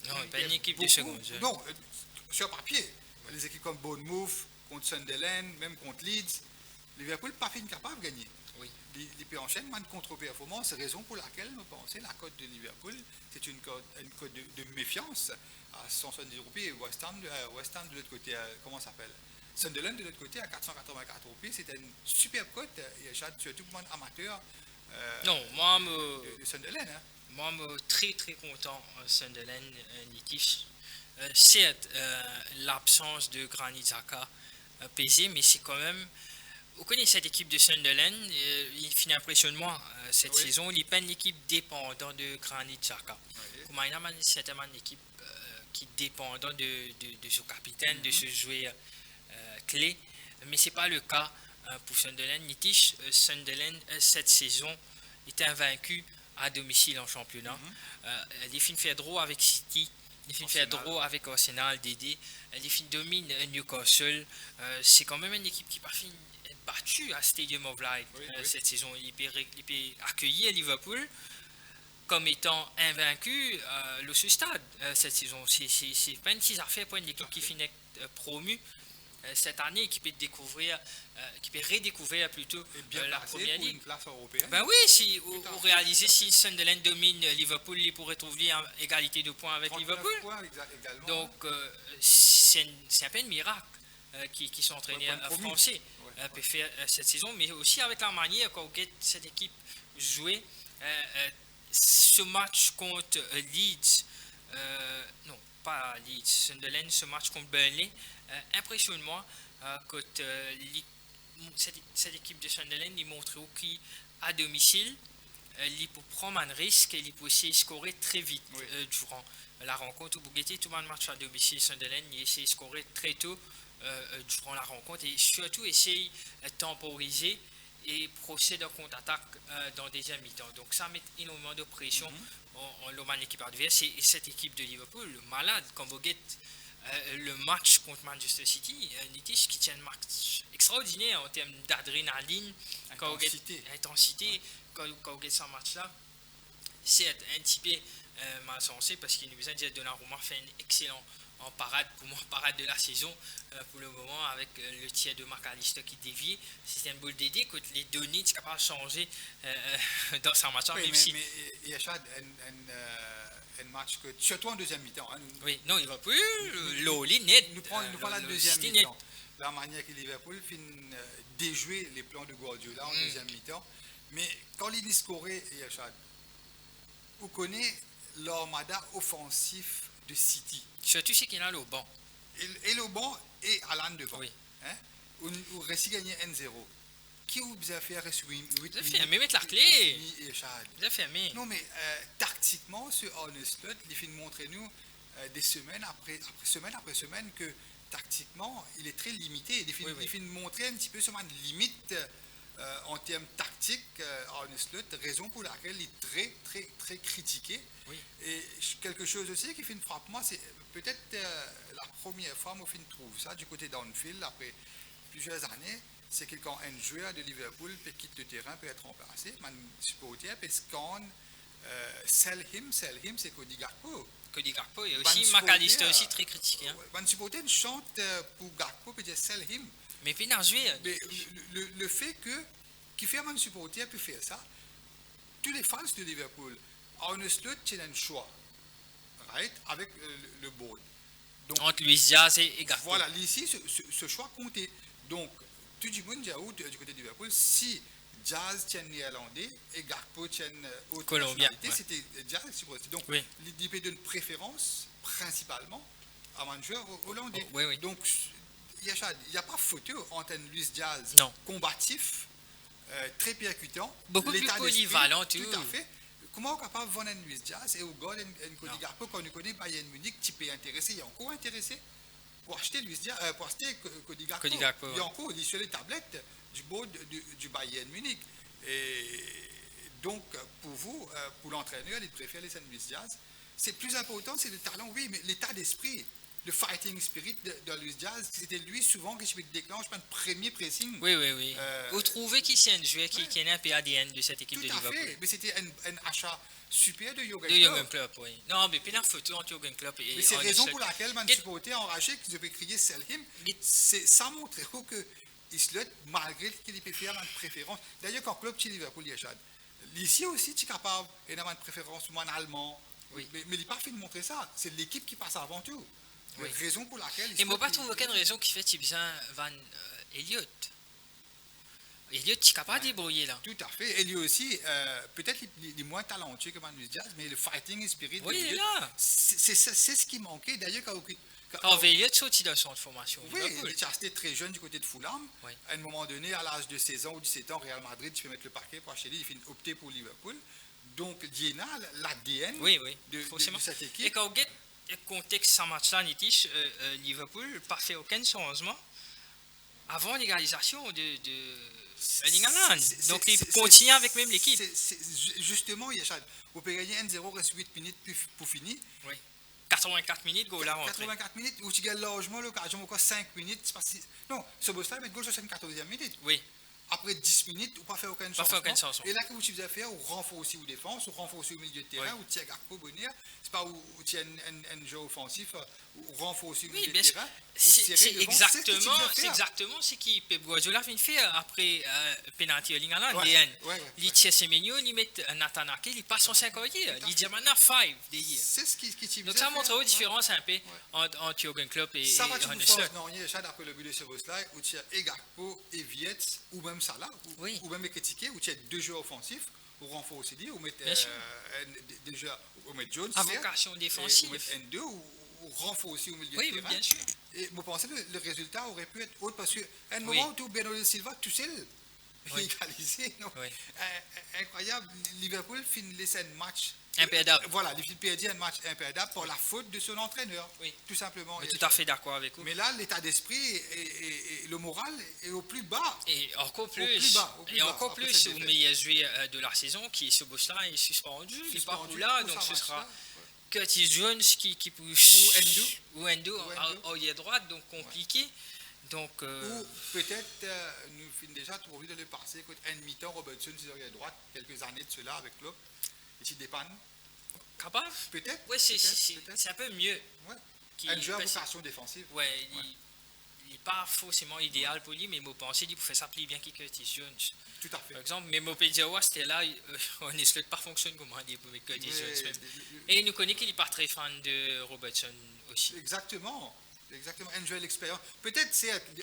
Non, pas une équipe de seconde zone. Non, sur papier. Les équipes comme Bournemouth, contre Sunderland, même contre Leeds, Liverpool pas fini capable de gagner. Oui. Les enchaîne une contre-performance, c'est raison pour laquelle nous pensons la cote de Liverpool, c'est une cote de méfiance à 170 roupies et West Ham de l'autre côté, comment ça s'appelle? Sunderland de l'autre côté à 484 roupies, c'était une superbe cote, surtout pour un amateur de Sunderland. Hein. Moi, je suis très content Sunderland, Nitish. Certes, l'absence de Granit Xhaka pesé, mais c'est quand même. Vous connaissez cette équipe de Sunderland, il finit impressionnement cette saison. Il n'est pas une équipe dépendante de Granit Xhaka. Comme c'est une équipe qui est dépendante de son capitaine, de ce joueur clé, mais ce n'est pas le cas pour Sunderland. Nitish, Sunderland, cette saison, est invaincu à domicile en championnat. Il finit fait draw avec City. Les filles fait draw avec Arsenal, DD. Les filles dominent Newcastle. C'est quand même une équipe qui n'a pas fini battue à Stadium of Light cette saison. Il peut accueillir Liverpool comme étant invaincu le stade cette saison. C'est pas une petite affaire pour une équipe qui finit promue cette année, qui peut redécouvrir plutôt la première ligue. Ben oui, si vous réalisez si Sunderland domine Liverpool, il pourrait trouver une égalité de points avec Liverpool. Donc c'est un peu un miracle qui sont entraînés français peut faire cette saison, mais aussi avec la manière quand cette équipe jouait ce match contre Leeds, non pas Leeds, Sunderland, ce match contre Burnley. Impressionne-moi que cette équipe de Sunderland il montre qui à domicile il peut prendre un risque et il peut essayer de scorer très vite durant la rencontre. Tout le match à domicile Sunderland il essaie de scorer très tôt durant la rencontre et surtout essayer de temporiser et procéder en contre-attaque dans le deuxième mi-temps. Donc ça met énormément de pression en l'équipe adverse et cette équipe de Liverpool malade quand vous guettez le match contre Manchester City, Nitish qui tient un match extraordinaire en termes d'adrénaline, intensité, quand vous gagnez ce match-là, c'est un petit peu mal sensé parce qu'il nous a dit que Donnarumma fait un excellent en parade, pour moi, parade de la saison pour le moment avec le tir de McAllister qui dévie. C'est un boule d'aider que les données sont capables de changer dans ce match-là. Mais il y a un match que, surtout en deuxième mi-temps. Hein, oui, non, il va plus. L'Oli net. Nous prenons la deuxième mi-temps. La manière que Liverpool finit déjouer les plans de Guardiola en deuxième mi-temps. Mais quand il est scoré, vous connaissez l'armada offensif de City. Surtout c'est qu'il a le banc. Et le banc est à l'an devant. Oui. Hein? Vous réussi gagner 1-0. Qui vous a fait reçu vous avez fermé, mettre la clé. Vous avez fermé. Non, mais tactiquement, ce Arne Slot, il fait montrer nous des semaines après semaine que tactiquement, il est très limité. Il fait montrer un petit peu sur une limite en termes tactiques, Arne Slot, raison pour laquelle il est très, très, très critiqué. Oui. Et quelque chose aussi qui fait une frappe, moi, c'est peut-être la première fois que je trouve ça du côté d'Anfield, après plusieurs années. C'est que quand un joueur de Liverpool peut quitter le terrain, peut être remplacé, un supporter peut scanner sell him, c'est Cody Gakpo. Cody Gakpo et aussi McAllister aussi très critiqué. Un supporter chante pour Gakpo, peut dire sell him. Mais puis dans le joueur. Mais le fait que qui fait un supporter peut faire ça, tous les fans de Liverpool, Arne Slot, c'est un choix, right, avec le board. Donc, entre Luis Diaz et Gakpo. Voilà, ici, ce choix comptait. Donc, tout le monde dit du côté de Liverpool, si Diaz tient néerlandais et Gakpo tient autre Colombien, c'était Diaz supporter. Donc, il peut donner une préférence principalement à un joueur hollandais. Donc, il n'y a pas photo entre un Luis Diaz combatif, très percutant, beaucoup plus polyvalent, tout à fait, comment on est capable de vendre un Luis Diaz et au gars, un Cody Gakpo, quand on connaît Bayern Munich, tu peux intéresser, il est encore intéressé pour acheter Luis Diaz, pour acheter Cody Gakpo. Cody Gakpo, Il est encore il est sur les tablettes du board du Bayern Munich. Et donc, pour vous, pour l'entraîneur, il préfère les Luis Diaz. C'est plus important, c'est le talent, oui, mais l'état d'esprit. Le fighting spirit de Luis Diaz, c'était lui souvent qui se déclenche par le premier pressing. Oui. Vous trouvez qu'il c'est un joueur qui est un peu ADN de cette équipe de Liverpool? Tout à fait, mais c'était un achat super de Jürgen De Jürgen Klopp, oui. Non, mais puis la photo entre Jürgen Klopp et... Mais c'est la raison pour laquelle man supporter enragé qu'ils avaient crié Sell him, c'est ça montrer que Islet, malgré qu'il peut faire une préférence. D'ailleurs, quand Klopp chez Liverpool, ici aussi, tu es capable d'avoir une préférence ou un allemand. Oui. Mais il n'est pas fait de montrer ça. C'est l'équipe qui passe avant tout. Oui. Raison pour laquelle... Et moi, pas trouve aucune raison qui fait qu'il besoin Van Elliott. Elliott, tu es capable de débrouiller là. Tout à fait. Et lui aussi, peut-être il est moins talentueux que Manu Diaz, mais le fighting spirit... Oui, il est là. C'est ce qui manquait. D'ailleurs, quand Elliott sortit de son formation. Oui, il est resté très jeune du côté de Fulham. Oui. À un moment donné, à l'âge de 16 ans ou 17 ans, Real Madrid, tu peux mettre le parquet pour acheter, il finit opter pour Liverpool. Donc, Diena, l'ADN de cette équipe. Et quand on le contexte de ce match-là, Nitish, Liverpool n'a pas fait aucun changement avant l'égalisation de Erling Haaland. Donc, il continue avec même l'équipe. Justement, Yachad, vous pouvez gagner 1-0, reste 8 minutes pour finir. Oui. 84 minutes, goal à rentrer. 84 minutes, où tu gagnes largement l'occasion, encore 5 minutes. Non, ce boss-là, il met goal sur 74e minute. Oui. Après 10 minutes, ou pas faire aucun changement. Et là, que vous devez faire, ou renforcer ou défense, ou renforcer au milieu de terrain, ou tirer Gakpo bonheur. C'est pas où tu as un jeu offensif, ou renforcer au milieu de terrain. C'est exactement ce que Pep Guardiola vient de faire après penalty Erling Haaland. Il tire ses menus, il met Nathan Ake, il passe son 5 il dit maintenant 5 derrière. C'est ce qui donc ça montre la différence un peu entre Jürgen Klopp et Arne Slot. Non, il y a après le but de ce boss-là, où tu as Gakpo et Vietz, ou même Salah, ou même Ekitike, où tu as deux joueurs offensifs, ou renforcer aussi, ou mettre des joueurs, ou mettre Jones, à vocation défensive, ou mettre N2, ou renforcer au milieu de terrain. Oui, bien sûr. Et je pensais que le résultat aurait pu être autre parce qu'à un moment où Bernardo Silva tout seul égalisé, incroyable. Liverpool finit un match imperdable. Voilà, il perdit un match imperdable pour la faute de son entraîneur, tout simplement. Mais tout à fait d'accord avec vous. Mais là, l'état d'esprit et le moral est au plus bas. Et encore plus, au meilleur joueur de la saison, qui est ce boss-là, est suspendu. Il n'est pas pour là, donc ce sera Curtis Jones qui pousse. Ou Endo, en ligne droite, donc compliqué. Donc, ou peut-être, nous finissons déjà trop envie de le passer, un mi-temps Robertson sur la droite, quelques années de cela avec Klopp, et s'il dépanne. Capable? Peut-être. Oui, c'est un peu mieux. Ouais. Un joueur à vocation défensive. Oui, il n'est pas forcément idéal pour lui, mais je pense qu'il peut faire ça plus bien que Curtis Jones. Tout à fait. Par exemple, mais mon Pedjawa, c'était là, on ne souhaite pas fonctionner comme on dit pour Curtis Jones même. Et nous connaissons qu'il n'est pas très fan de Robertson aussi. Exactement. Un joueur d'expérience. Peut-être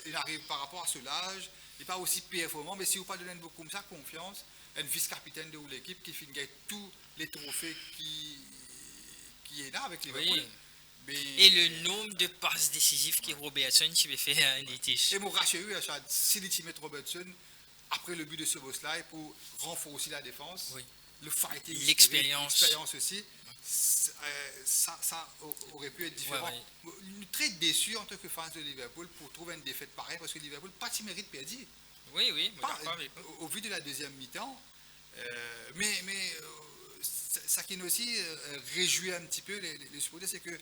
il arrive par rapport à ce âge, il n'est pas aussi performant, mais si vous ne donnez beaucoup comme ça confiance, un vice-capitaine de l'équipe qui finit tous les trophées qui est là avec Liverpool. Oui. Et le nombre de passes décisives que Robertson qui va faire un litige. Et mon rassuré, si il met Robertson après le but de ce boss-là pour renforcer la défense, le fighting, l'expérience aussi. Ça aurait pu être différent. Très déçu en tant que fan de Liverpool pour trouver une défaite pareille parce que Liverpool pas si mérite perdu. Oui, au vu de la deuxième mi-temps. Mais ça qui nous aussi réjouit un petit peu les supporters, c'est que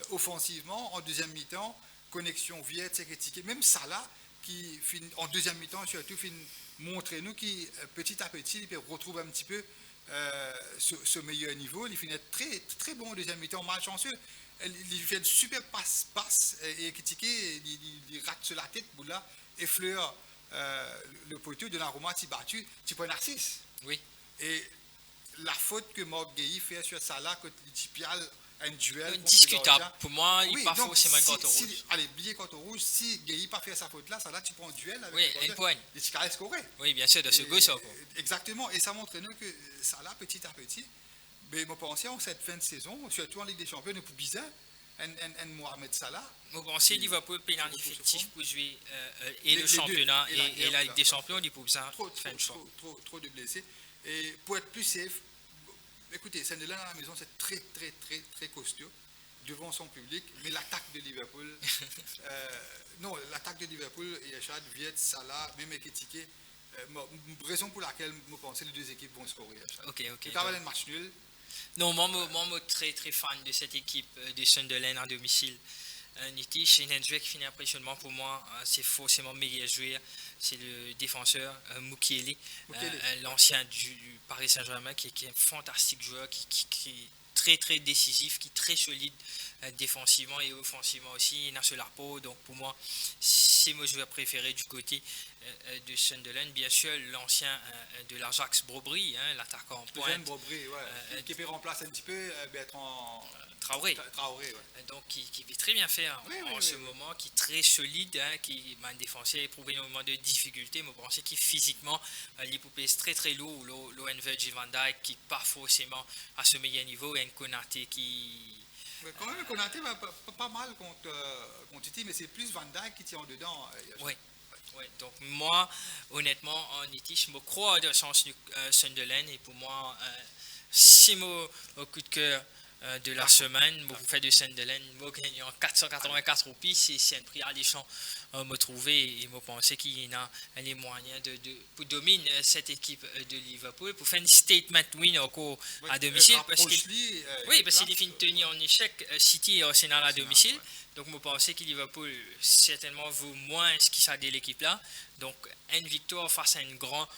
offensivement, en deuxième mi-temps, connexion Viet, Seketike, même Salah, qui en deuxième mi-temps, surtout, montrer nous qui petit à petit, il peut retrouver un petit peu ce meilleur niveau. Il finit très, très bon en deuxième mi-temps, malchanceux. Il fait une super passe et Ekitike, il rate sur la tête, Boula, effleure le poteau de l'aroma battu, tu prends Narcisse. Oui. Et la faute que Marc Gueye fait sur Salah, quand il piale un duel. Discutable. Pour moi, il n'est pas forcément un carton rouge. Allez, billet carton rouge, si Gueye n'a pas fait sa faute-là, Salah, tu prends un duel avec une poigne. Et tu carré scoré. Oui, bien sûr, de ce gauche. Exactement. Et ça montre nous que Salah, petit à petit, mais je pense en cette fin de saison, surtout en Ligue des Champions, nous pouvons bizarre. Un Mohamed Salah. Je pense qu'il va pas payer un effectif pour jouer et le championnat et la Ligue des Champions, il faut ça. Trop de blessés. Et pour être plus safe, écoutez, Sunderland à la maison, c'est très, très, très, très costaud devant son public, mais l'attaque de Liverpool, non, l'attaque de Liverpool, Yachad, Viet, Salah, même Ekitike, raison pour laquelle je pense que les deux équipes vont scorer. Ok. Il va y avoir un match nul. Non, moi, je suis très très fan de cette équipe de Sunderland en domicile. Nitish, c'est un joueur qui finit impressionnant pour moi. C'est forcément meilleur joueur. C'est le défenseur Mukiele, l'ancien du Paris Saint-Germain, qui est un fantastique joueur, qui est très très décisif, qui est très solide défensivement et offensivement aussi. Il a sur la peau, donc pour moi, c'est mon joueur préféré du côté de Sunderland. Bien sûr, l'ancien de l'Ajax, Brobry, l'attaquant en pointe. Brobry, qui peut remplacer un petit peu Bertrand Traoré. Ouais. Donc qui peut très bien faire en ce moment, qui est très solide, qui m'a défensé, éprouvé énormément de difficultés. Mais je pense qu'il physiquement, l'épopée est très très lourd. L'Owen Virgil van Dijk qui n'est pas forcément à ce meilleur niveau, et un Konaté qui. Mais quand même, Konaté va pas mal contre Titi, mais c'est plus Van Dijk qui tient en dedans. Oui. Donc moi, honnêtement, en Nitish, je me crois dans le sens du Sunderland, et pour moi, c'est mon coup de cœur de la semaine. Vous faites de Sunderland, moi gagnant 484 roupies, c'est un prix alléchant me trouver, et me penser qu'il y a les moyens pour dominer cette équipe de Liverpool, pour faire une statement win encore à domicile, parce qu'il finit tenir en échec City et Arsenal à domicile. Donc, je pense que Liverpool certainement vaut moins ce qui s'est de l'équipe là. Donc, une victoire face à un grand,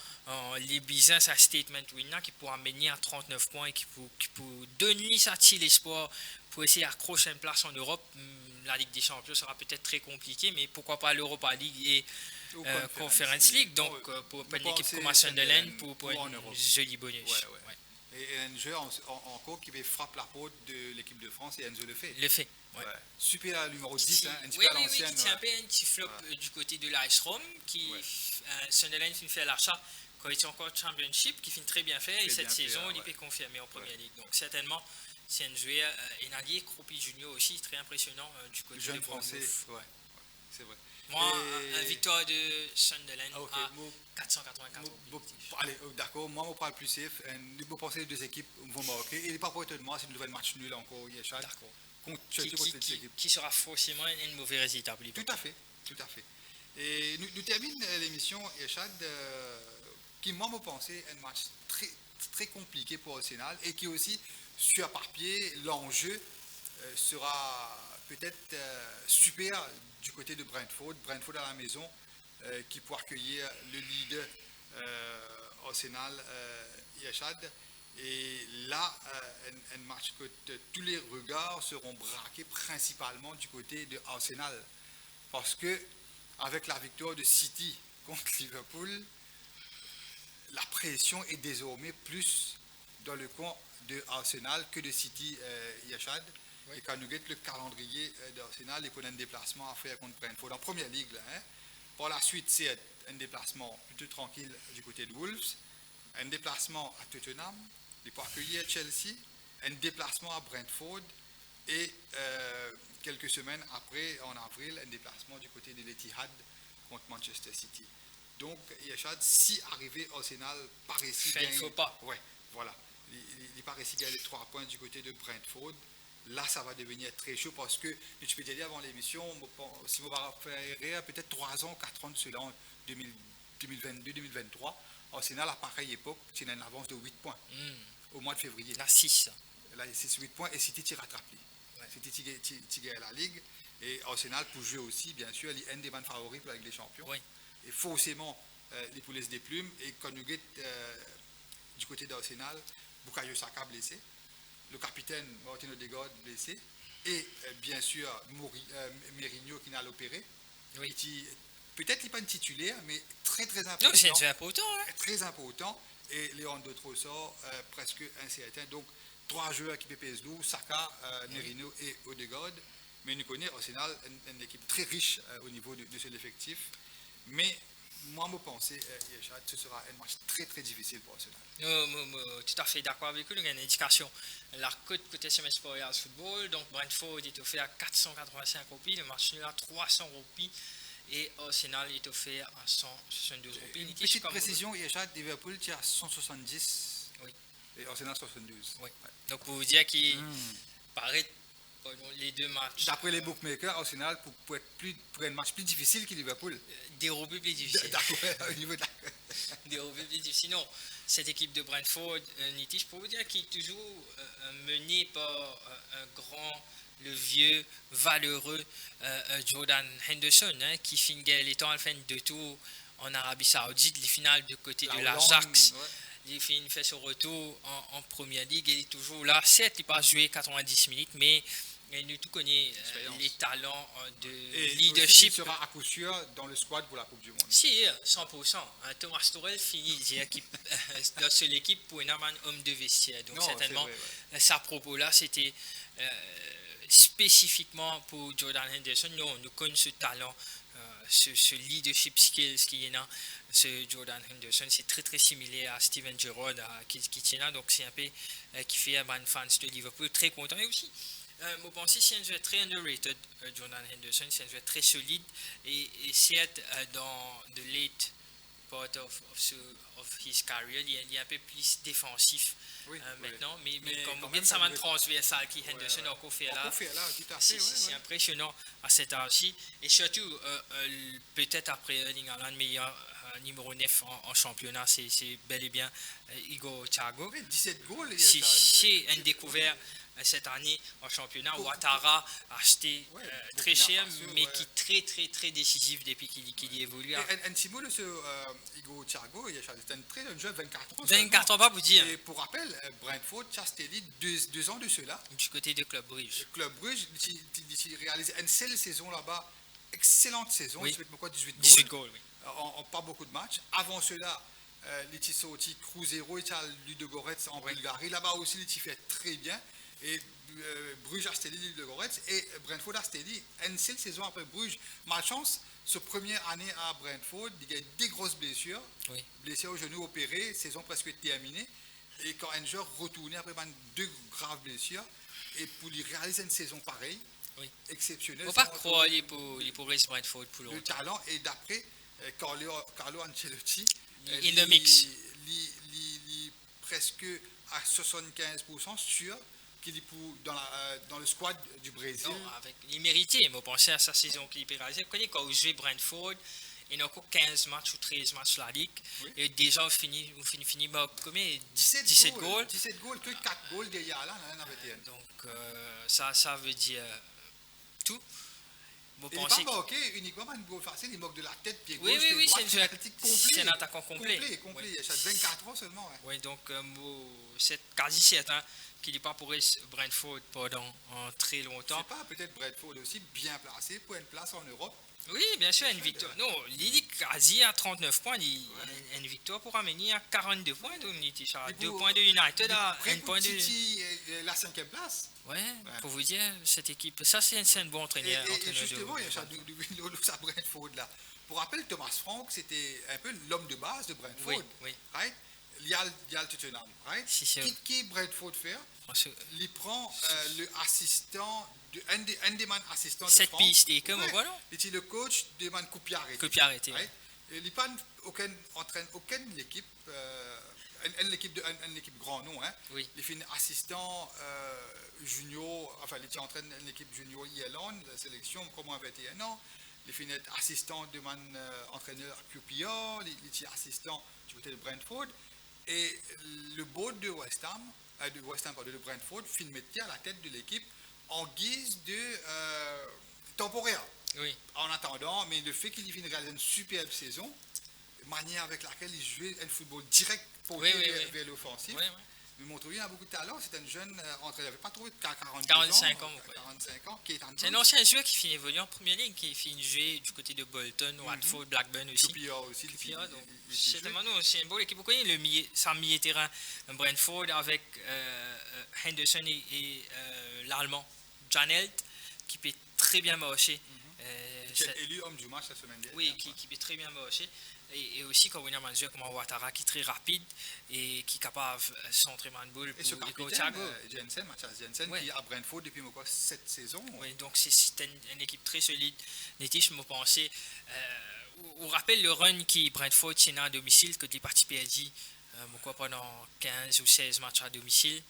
les business à statement winner qui pourra mener à 39 points et qui peut donner ça l'espoir pour essayer d'accrocher une place en Europe. La Ligue des Champions sera peut-être très compliquée, mais pourquoi pas l'Europa League et Conference League. Donc, pour une équipe comme Sunderland, pour une jolie bonus. Et un joueur encore qui frappe la peau de l'équipe de France, et Enzo le fait. Super numéro 10, un petit peu à l'ancienne. Qui tient un peu un petit flop du côté de l'Ice Rome, qui Sunderland fait l'achat quand il était encore Championship, qui finit très bien fait, et cette saison il peut confirmer en Première Ligue. Donc certainement, c'est un joueur, et Nadier Cropi Junior aussi, très impressionnant du côté jeune de français, c'est vrai. Moi, victoire de Sunderland à 484. Allez, d'accord, moi, je parle plus safe. Vous pensez que les deux équipes vont marquer. Et il n'est pas pour étonnement, c'est une nouvelle match nul encore, Yachad. D'accord. Qui sera forcément un mauvais résultat pour les Tout à fait. Et nous terminons l'émission, Yachad, qui, moi, me pensais un match très, très compliqué pour Arsenal, et qui aussi, sur papier, l'enjeu sera peut-être super du côté de Brentford à la maison, qui pourra accueillir le leader Arsenal, Yachad. Et là, un match que tous les regards seront braqués principalement du côté de Arsenal, parce que avec la victoire de City contre Liverpool, la pression est désormais plus dans le camp de Arsenal que de City, Yachad. Et quand nous guettons le calendrier d'Arsenal, il y a un déplacement à faire contre Brentford en première ligue. Par la suite, c'est un déplacement plutôt tranquille du côté de Wolves, un déplacement à Tottenham, il peut accueillir Chelsea, un déplacement à Brentford, et quelques semaines après, en avril, un déplacement du côté de l'Etihad contre Manchester City. Donc, Yachad, si arrivé Arsenal par ici, il ne faut pas. Ouais, voilà. Il par ici gagner 3 points du côté de Brentford. Là, ça va devenir très chaud, parce que, je peux te dire avant l'émission, si on va faire peut-être 3 ans, 4 ans de cela, en 2022-2023, Arsenal, à pareille époque, c'est une avance de 8 points au mois de février. Là, 6. Là, c'est 8 points, et City tire rattrapé. City gagne la Ligue, et Arsenal, pour jouer aussi, bien sûr, il est un des bonnes favoris pour la Ligue des Champions. Oui. Et forcément, les poules des plumes, et quand nous guettons du côté d'Arsenal, Bukayo Saka blessé, le capitaine Martin Odegaard blessé, et bien sûr Mourinho qui n'a l'opéré. Oui. Peut-être qu'il n'est pas un titulaire, mais très très important. Non, c'est important. Très important. Et Leandro Trossard, presque incertain. Donc, 3 joueurs qui pèsent lourd, Saka, Mourinho et Odegaard. Mais nous connaissons Arsenal, une équipe très riche au niveau de cet effectif. Mais moi, je pense que ce sera un match très très difficile pour Arsenal. Tout à fait d'accord avec vous. Il y a une indication. La cote côté SMS Royal Football. Donc, Brentford est offert à 485 roupies. Le match nul à 300 roupies. Et Arsenal est offert à 172 roupies. Une petite précision, Yachad, Liverpool tient à 170. Oui. Et Arsenal 72. Oui. Donc pour vous dire qu'il paraît pendant les deux matchs D'après les bookmakers, Arsenal pour un match plus difficile que Liverpool. dérobé plus difficile. D'accord, au niveau de la... Dérobé plus difficile. Sinon, cette équipe de Brentford, Nitish, pour vous dire qu'il est toujours mené par un grand, le vieux, valeureux Jordan Henderson, hein, qui finit les temps à la fin de tours en Arabie Saoudite, les finales du côté de l'Ajax. Ouais. Il fait son retour en Première Ligue, il est toujours là. Certes, il n'a pas joué 90 minutes, mais nous tout connaît les talents de Et leadership. il sera à coup sûr dans le squad pour la Coupe du Monde. Si, 100%. Thomas Tuchel finit dans seule équipe pour un homme de vestiaire. Donc, Non, certainement, c'est vrai, sa propos-là, c'était spécifiquement pour Jordan Henderson. Nous connaissons ce talent, ce leadership skills qu'il y a, ce Jordan Henderson. C'est très, très similaire à Steven Gerrard qui tient là. Donc, c'est un peu qui fait un fan de Liverpool très content. Et aussi, je pense que c'est un joueur très underrated, Jordan Henderson. C'est un joueur très solide. Et certes, dans the late part of his career, il est un peu plus défensif maintenant. Mais comme quand bien même, ça m'a ça transversal qui Henderson a encore fait là. Encore fait là, tout à fait. C'est impressionnant à cet âge-ci. Et surtout, peut-être après Erling Haaland, meilleur numéro 9 en championnat, c'est bel et bien Igor Thiago. 17 goals. C'est un découvert cette année en championnat. Ouattara a acheté très cher, mais qui est très, très, très décisif depuis qu'il évolue. Un petit mot de ce Igor Thiago, il est un très jeune joueur, 24 ans. 24 ans, pas vous dire. Et pour rappel, Brentford, Chastelli, 2 ans de cela. Du côté de Club Brugge. Club Brugge, il réalise une seule saison là-bas. Excellente saison. Oui. Il fait quoi, 18 goals. 18 goals, oui. En pas beaucoup de matchs. Avant cela, il était sorti Cruzeiro, il était à Ludogorets en Bulgarie. Là-bas aussi, il fait très bien. Et Bruges a Steli, Ludogorets. Et Brentford a Steli. Une seule saison après Bruges. Malchance, sa première année à Brentford, il y a des grosses blessures. Oui. Blessé au genou, opéré, saison presque terminée. Et quand un joueur retournait après 2 graves blessures, et pour lui réaliser une saison pareille, exceptionnelle. Il ne faut pas croire qu'il pourrait se Brentford pour le longtemps. talent. Et d'après Carlo Ancelotti, in the mix. Il presque à 75% sûr qu'il est dans le squad du Brésil. Non, il méritait. Moi, pensez à sa saison qu'il a réalisée. Vous connaissez quand vous jouez Brentford, il y a encore 15 matchs ou 13 matchs la Ligue. Oui. Et déjà, vous finissez par combien 17 goals. 17 goals, que 4 goals derrière là, Donc, ça veut dire tout. Vous il n'est pensez pas moqué uniquement un goal facile, il moque de la tête, pied gauche, oui, pied droit, c'est un attaquant complet. Complet. Il a 24 ans seulement. Ouais. Oui, donc c'est quasi certain qu'il n'est pas pour Brentford pendant très longtemps. C'est pas peut-être Brentford aussi bien placé pour une place en Europe. Oui, bien sûr, une victoire. Non, il est quasi à 39 points. Une victoire pour amener à 42 points. Donc, il est à 2 points de United, à 1 point de... la 5e place. Ouais, pour vous dire, cette équipe, ça c'est un bon entraîneur. Et justement, il y a ça Brentford là. Pour rappel, Thomas Frank, c'était un peu l'homme de base de Brentford. Oui. Right? Il y a le Tottenham, right? Qui Brentford fait? Il prend le assistant, un des man assistants de Frank. Cette piste est comme voilà. Il est le coach de man Coupiaré. Right? Il n'y entraîne aucune équipe. Une équipe grand nom, hein. Oui. Il fait un assistant junior, enfin il entraîne une équipe junior Irlande, la sélection, comme à 21 ans. Il fait un assistant de man entraîneur QPR, il est assistant du côté de Brentford. Et le board de de Brentford finit mettre à la tête de l'équipe en guise de temporaire. Oui. En attendant, mais le fait qu'il finit réaliser une superbe saison, manière avec laquelle il jouait un football direct porté vers l'offensif. Oui. Mais Montreuil a beaucoup de talent, c'est un jeune entraîneur, il n'avait pas trouvé 45 ans. 45 ans, qui est c'est un ancien joueur qui finit évoluer en première ligue, qui finit jouer du côté de Bolton, Watford, Blackburn aussi. C'est une bonne équipe. Vous connaissez sa milieu terrain Brentford avec Henderson et l'Allemand Janelt, qui peut très bien marcher. Qui est élu homme du match la semaine dernière. Oui, qui peut très bien marcher. Et aussi quand on a un joueur comme Ouattara qui est très rapide et qui est capable de centrer man boule pour le capitaine Mathias Jensen, qui est à Brentford depuis 7 saisons. Oui, donc c'est une équipe très solide. Je me pensais, on rappelle le run qui Brentford tient à domicile que les parties PSG Pourquoi pendant 15 ou 16 matchs à domicile.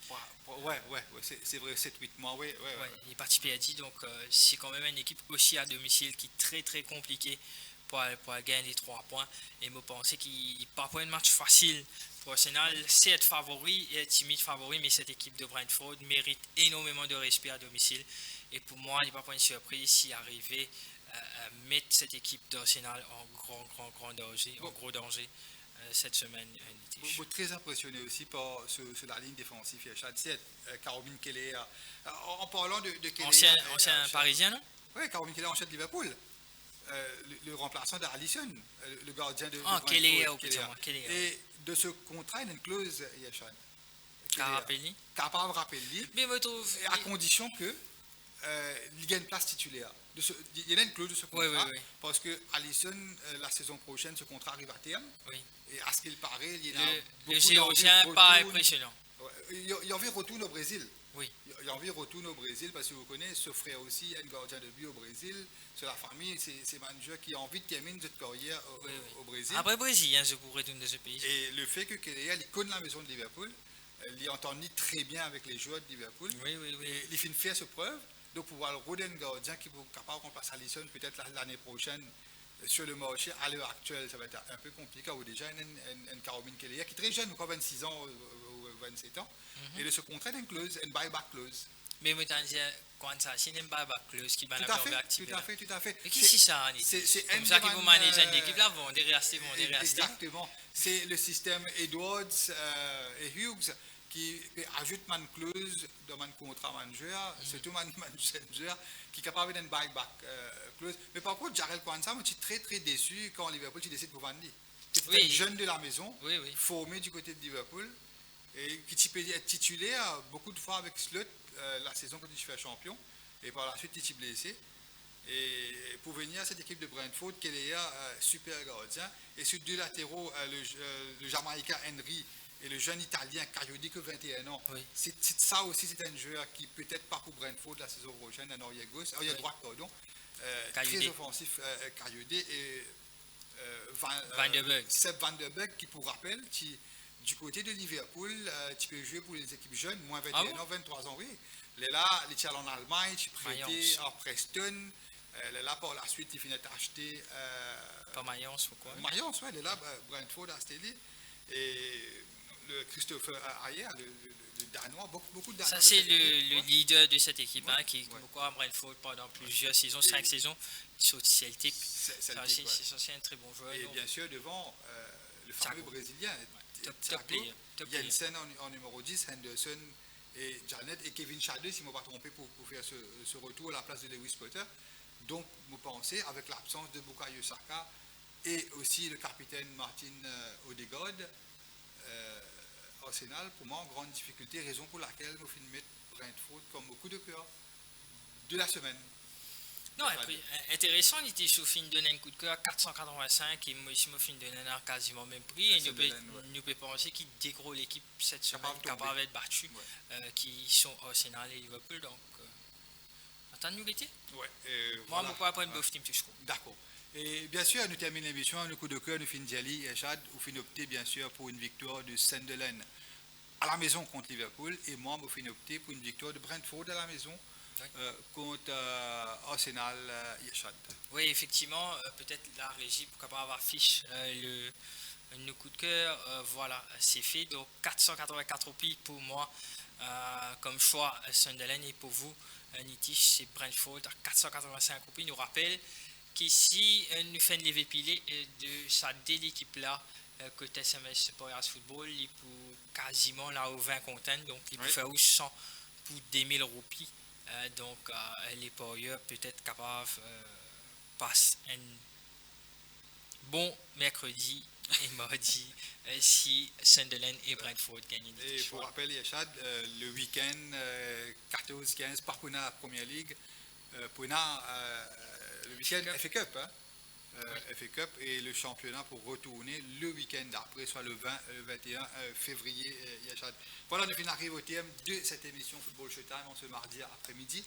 Ouais, c'est vrai, 7-8 mois, Ouais, il est parti perdu, donc c'est quand même une équipe aussi à domicile qui est très très compliquée pour gagner les 3 points. Et je pense qu'il n'est pas un match facile pour Arsenal. C'est être favori et être timide favori, mais cette équipe de Brentford mérite énormément de respect à domicile. Et pour moi, il n'est pas une surprise s'il arrivait à mettre cette équipe d'Arsenal en grand danger, en gros danger cette semaine. Très impressionné aussi par sur la ligne défensive. Il y a Chad Caroline Kelly. En parlant de Kelly. Ancien parisien, non? Oui, Caroline Kelly, ancien de Liverpool. Le remplaçant d'Alisson, le gardien de Kelly. Et de ce contrat, il y a une clause, Yachan. Carapelli. Capable de rappeler. Mais je trouve. À condition que il gagne place titulaire. Il y a une clause de ce contrat. Oui. Parce que Alisson, la saison prochaine, ce contrat arrive à terme. Oui. Et à ce qu'il paraît, il y a le Géorgien pas impressionnant. Il y a envie de retourner au Brésil. Oui. Il y a envie de retourner au Brésil parce que vous connaissez, ce frère aussi, un gardien de but au Brésil. C'est la famille, c'est un joueur qui a envie de terminer cette carrière au Brésil. Après Brésil, je pourrais retourner dans ce pays. Et le fait que Kelly, il connaît la maison de Liverpool, il entend ni très bien avec les joueurs de Liverpool. Oui. Et il fait faire ce preuve. Donc, pouvoir le rôder un gardien qui est capable de remplacer Alisson peut-être l'année prochaine sur le marché, à l'heure actuelle, ça va être un peu compliqué. Ou déjà, une Caroline Kelly, qui est très jeune, encore 26 ans ou 27 ans, et de ce contrat, il y a une clause, une buyback clause. Mais moi, quand ça, c'est une buyback clause qui va tout à fait. Mais qu'est-ce que c'est ça, c'est comme ça qu'ils vont manager une équipe là, vont réacheter. Exactement. C'est le système Edwards et Hughes qui ajoute une clause dans un contrat manager, surtout un manager qui est capable d'une buyback clause. Mais par contre, Jarell Quansah, je suis très très déçu quand Liverpool décide de vendre. C'est un jeune de la maison, formé du côté de Liverpool, et qui peut être titulaire beaucoup de fois avec Slot la saison quand il fait champion, et par la suite il est blessé. Et pour venir à cette équipe de Brentford, qui est super gardien, et sur deux latéraux, le Jamaïcain Henry et le jeune Italien Coyote que 21 ans. Oui. C'est ça aussi, c'est un joueur qui peut-être pas pour Brentford la saison prochaine, un arrière gauche, arrière droite, pardon. Très offensif, Coyote et Van der Beek. Seb Van der Beek qui, pour rappel, du côté de Liverpool, tu peux jouer pour les équipes jeunes, moins 21 ans, 23 ans, oui. Il est là, il est allé en Allemagne, il est prêté à Preston. Elle est là par la suite, il finit d'acheter. Pas Mayence ou quoi? Mayence, oui, elle est là, Brentford à Stelly. Et le Christopher Ayer, le Danois, beaucoup de Danois. Ça, c'est le leader de cette équipe, qui est beaucoup à Brentford pendant plusieurs saisons, 5 saisons, sur Celtic. C'est un très bon joueur. Et bien sûr, devant le fameux Brésilien, top player. Jensen en numéro 10, Henderson et Janet et Kevin Schade, si je ne me pas trompé, pour faire ce retour à la place de Lewis Potter. Donc, vous pensez, avec l'absence de Bukayo Saka et aussi le capitaine Martin Odegaard, Arsenal, pour moi, en grande difficulté, raison pour laquelle nous finissons mettre Brentford comme au coup de cœur de la semaine. Non, intéressant, il était sur fin donner un coup de cœur 485 et moi ici, fin donner quasiment même prix. Et nous pouvons penser qu'il dégros l'équipe cette semaine, capable d'être battu, qui sont Arsenal et Liverpool. Donc, attends-nous l'été? Ouais. Moi, je ne peux pas prendre both team toujours. D'accord. Et bien sûr, nous terminons l'émission, le coup de cœur, nous finissons Djali et Chad, nous finissons opter bien sûr pour une victoire de Sunderland à la maison contre Liverpool. Et moi, je finis opter pour une victoire de Brentford à la maison. Contre Arsenal Yachad. Oui, effectivement, peut-être la régie, pourquoi pas avoir fiche le coup de cœur. Voilà, c'est fait. Donc 484 roupies pour moi comme choix Sunderland et pour vous, Nitish, c'est Brentford à 485 roupies. Nous rappelle qu'ici, nous faisons les pilés de sa l'équipe-là. Côté SMS Poyas Football, il peut quasiment là au 20 contents, donc il peut faire 100 pour 10 000 roupies. Donc, les parieurs peut-être capables passer un bon mercredi et mardi si Sunderland et Brentford gagnent. Et pour rappel, Yachad, le week-end 14-15 par Puna Première Ligue, Puna le week-end FA Cup, FA Cup et le championnat pour retourner le week-end après, soit le 21 février. Voilà, nous arrivons au terme de cette émission Football Showtime en ce mardi après-midi.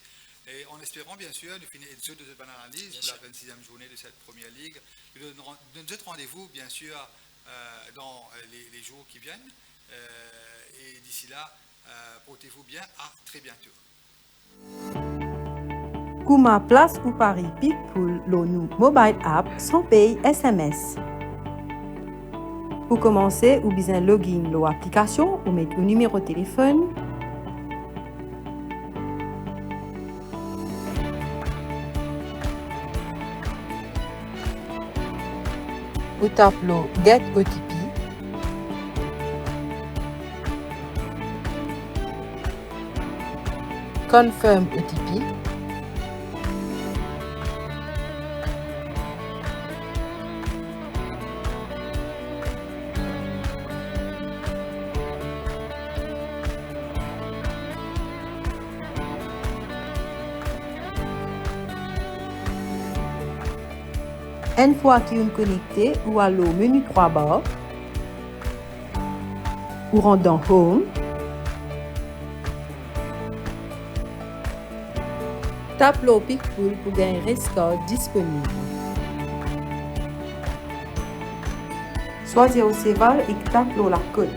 Et en espérant bien sûr de finir de cette bonne analyse pour la 26e journée de cette première ligue. Nous donne rendez-vous bien sûr dans les jours qui viennent. Et d'ici là, portez-vous bien. À très bientôt. Kuma place ou Paris Pic pour le nou mobile app sans paye SMS. Pour commencer, ou besoin login l'application ou mettre le numéro de téléphone. Ou tape le Get OTP. Confirm OTP. Une fois que vous êtes connecté, ou allez au menu 3 barres, ou rentrez dans Home, tape le Pickpool pour gagner un score disponible. Choisissez au Céval et tape la code.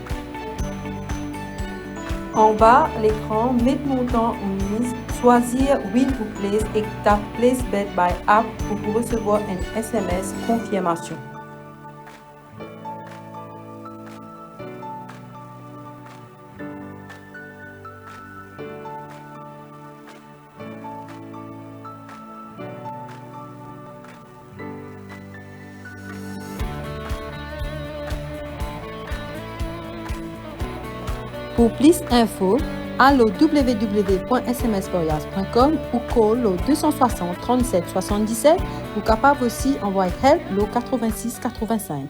En bas, l'écran, mettez montant ou mise, choisir Win ou Place et tape Place Bet by App pour recevoir un SMS confirmation. Pour plus d'infos, allez au www.smspoyas.com ou call au 260 37 77 ou capable aussi envoyer help au 86 85.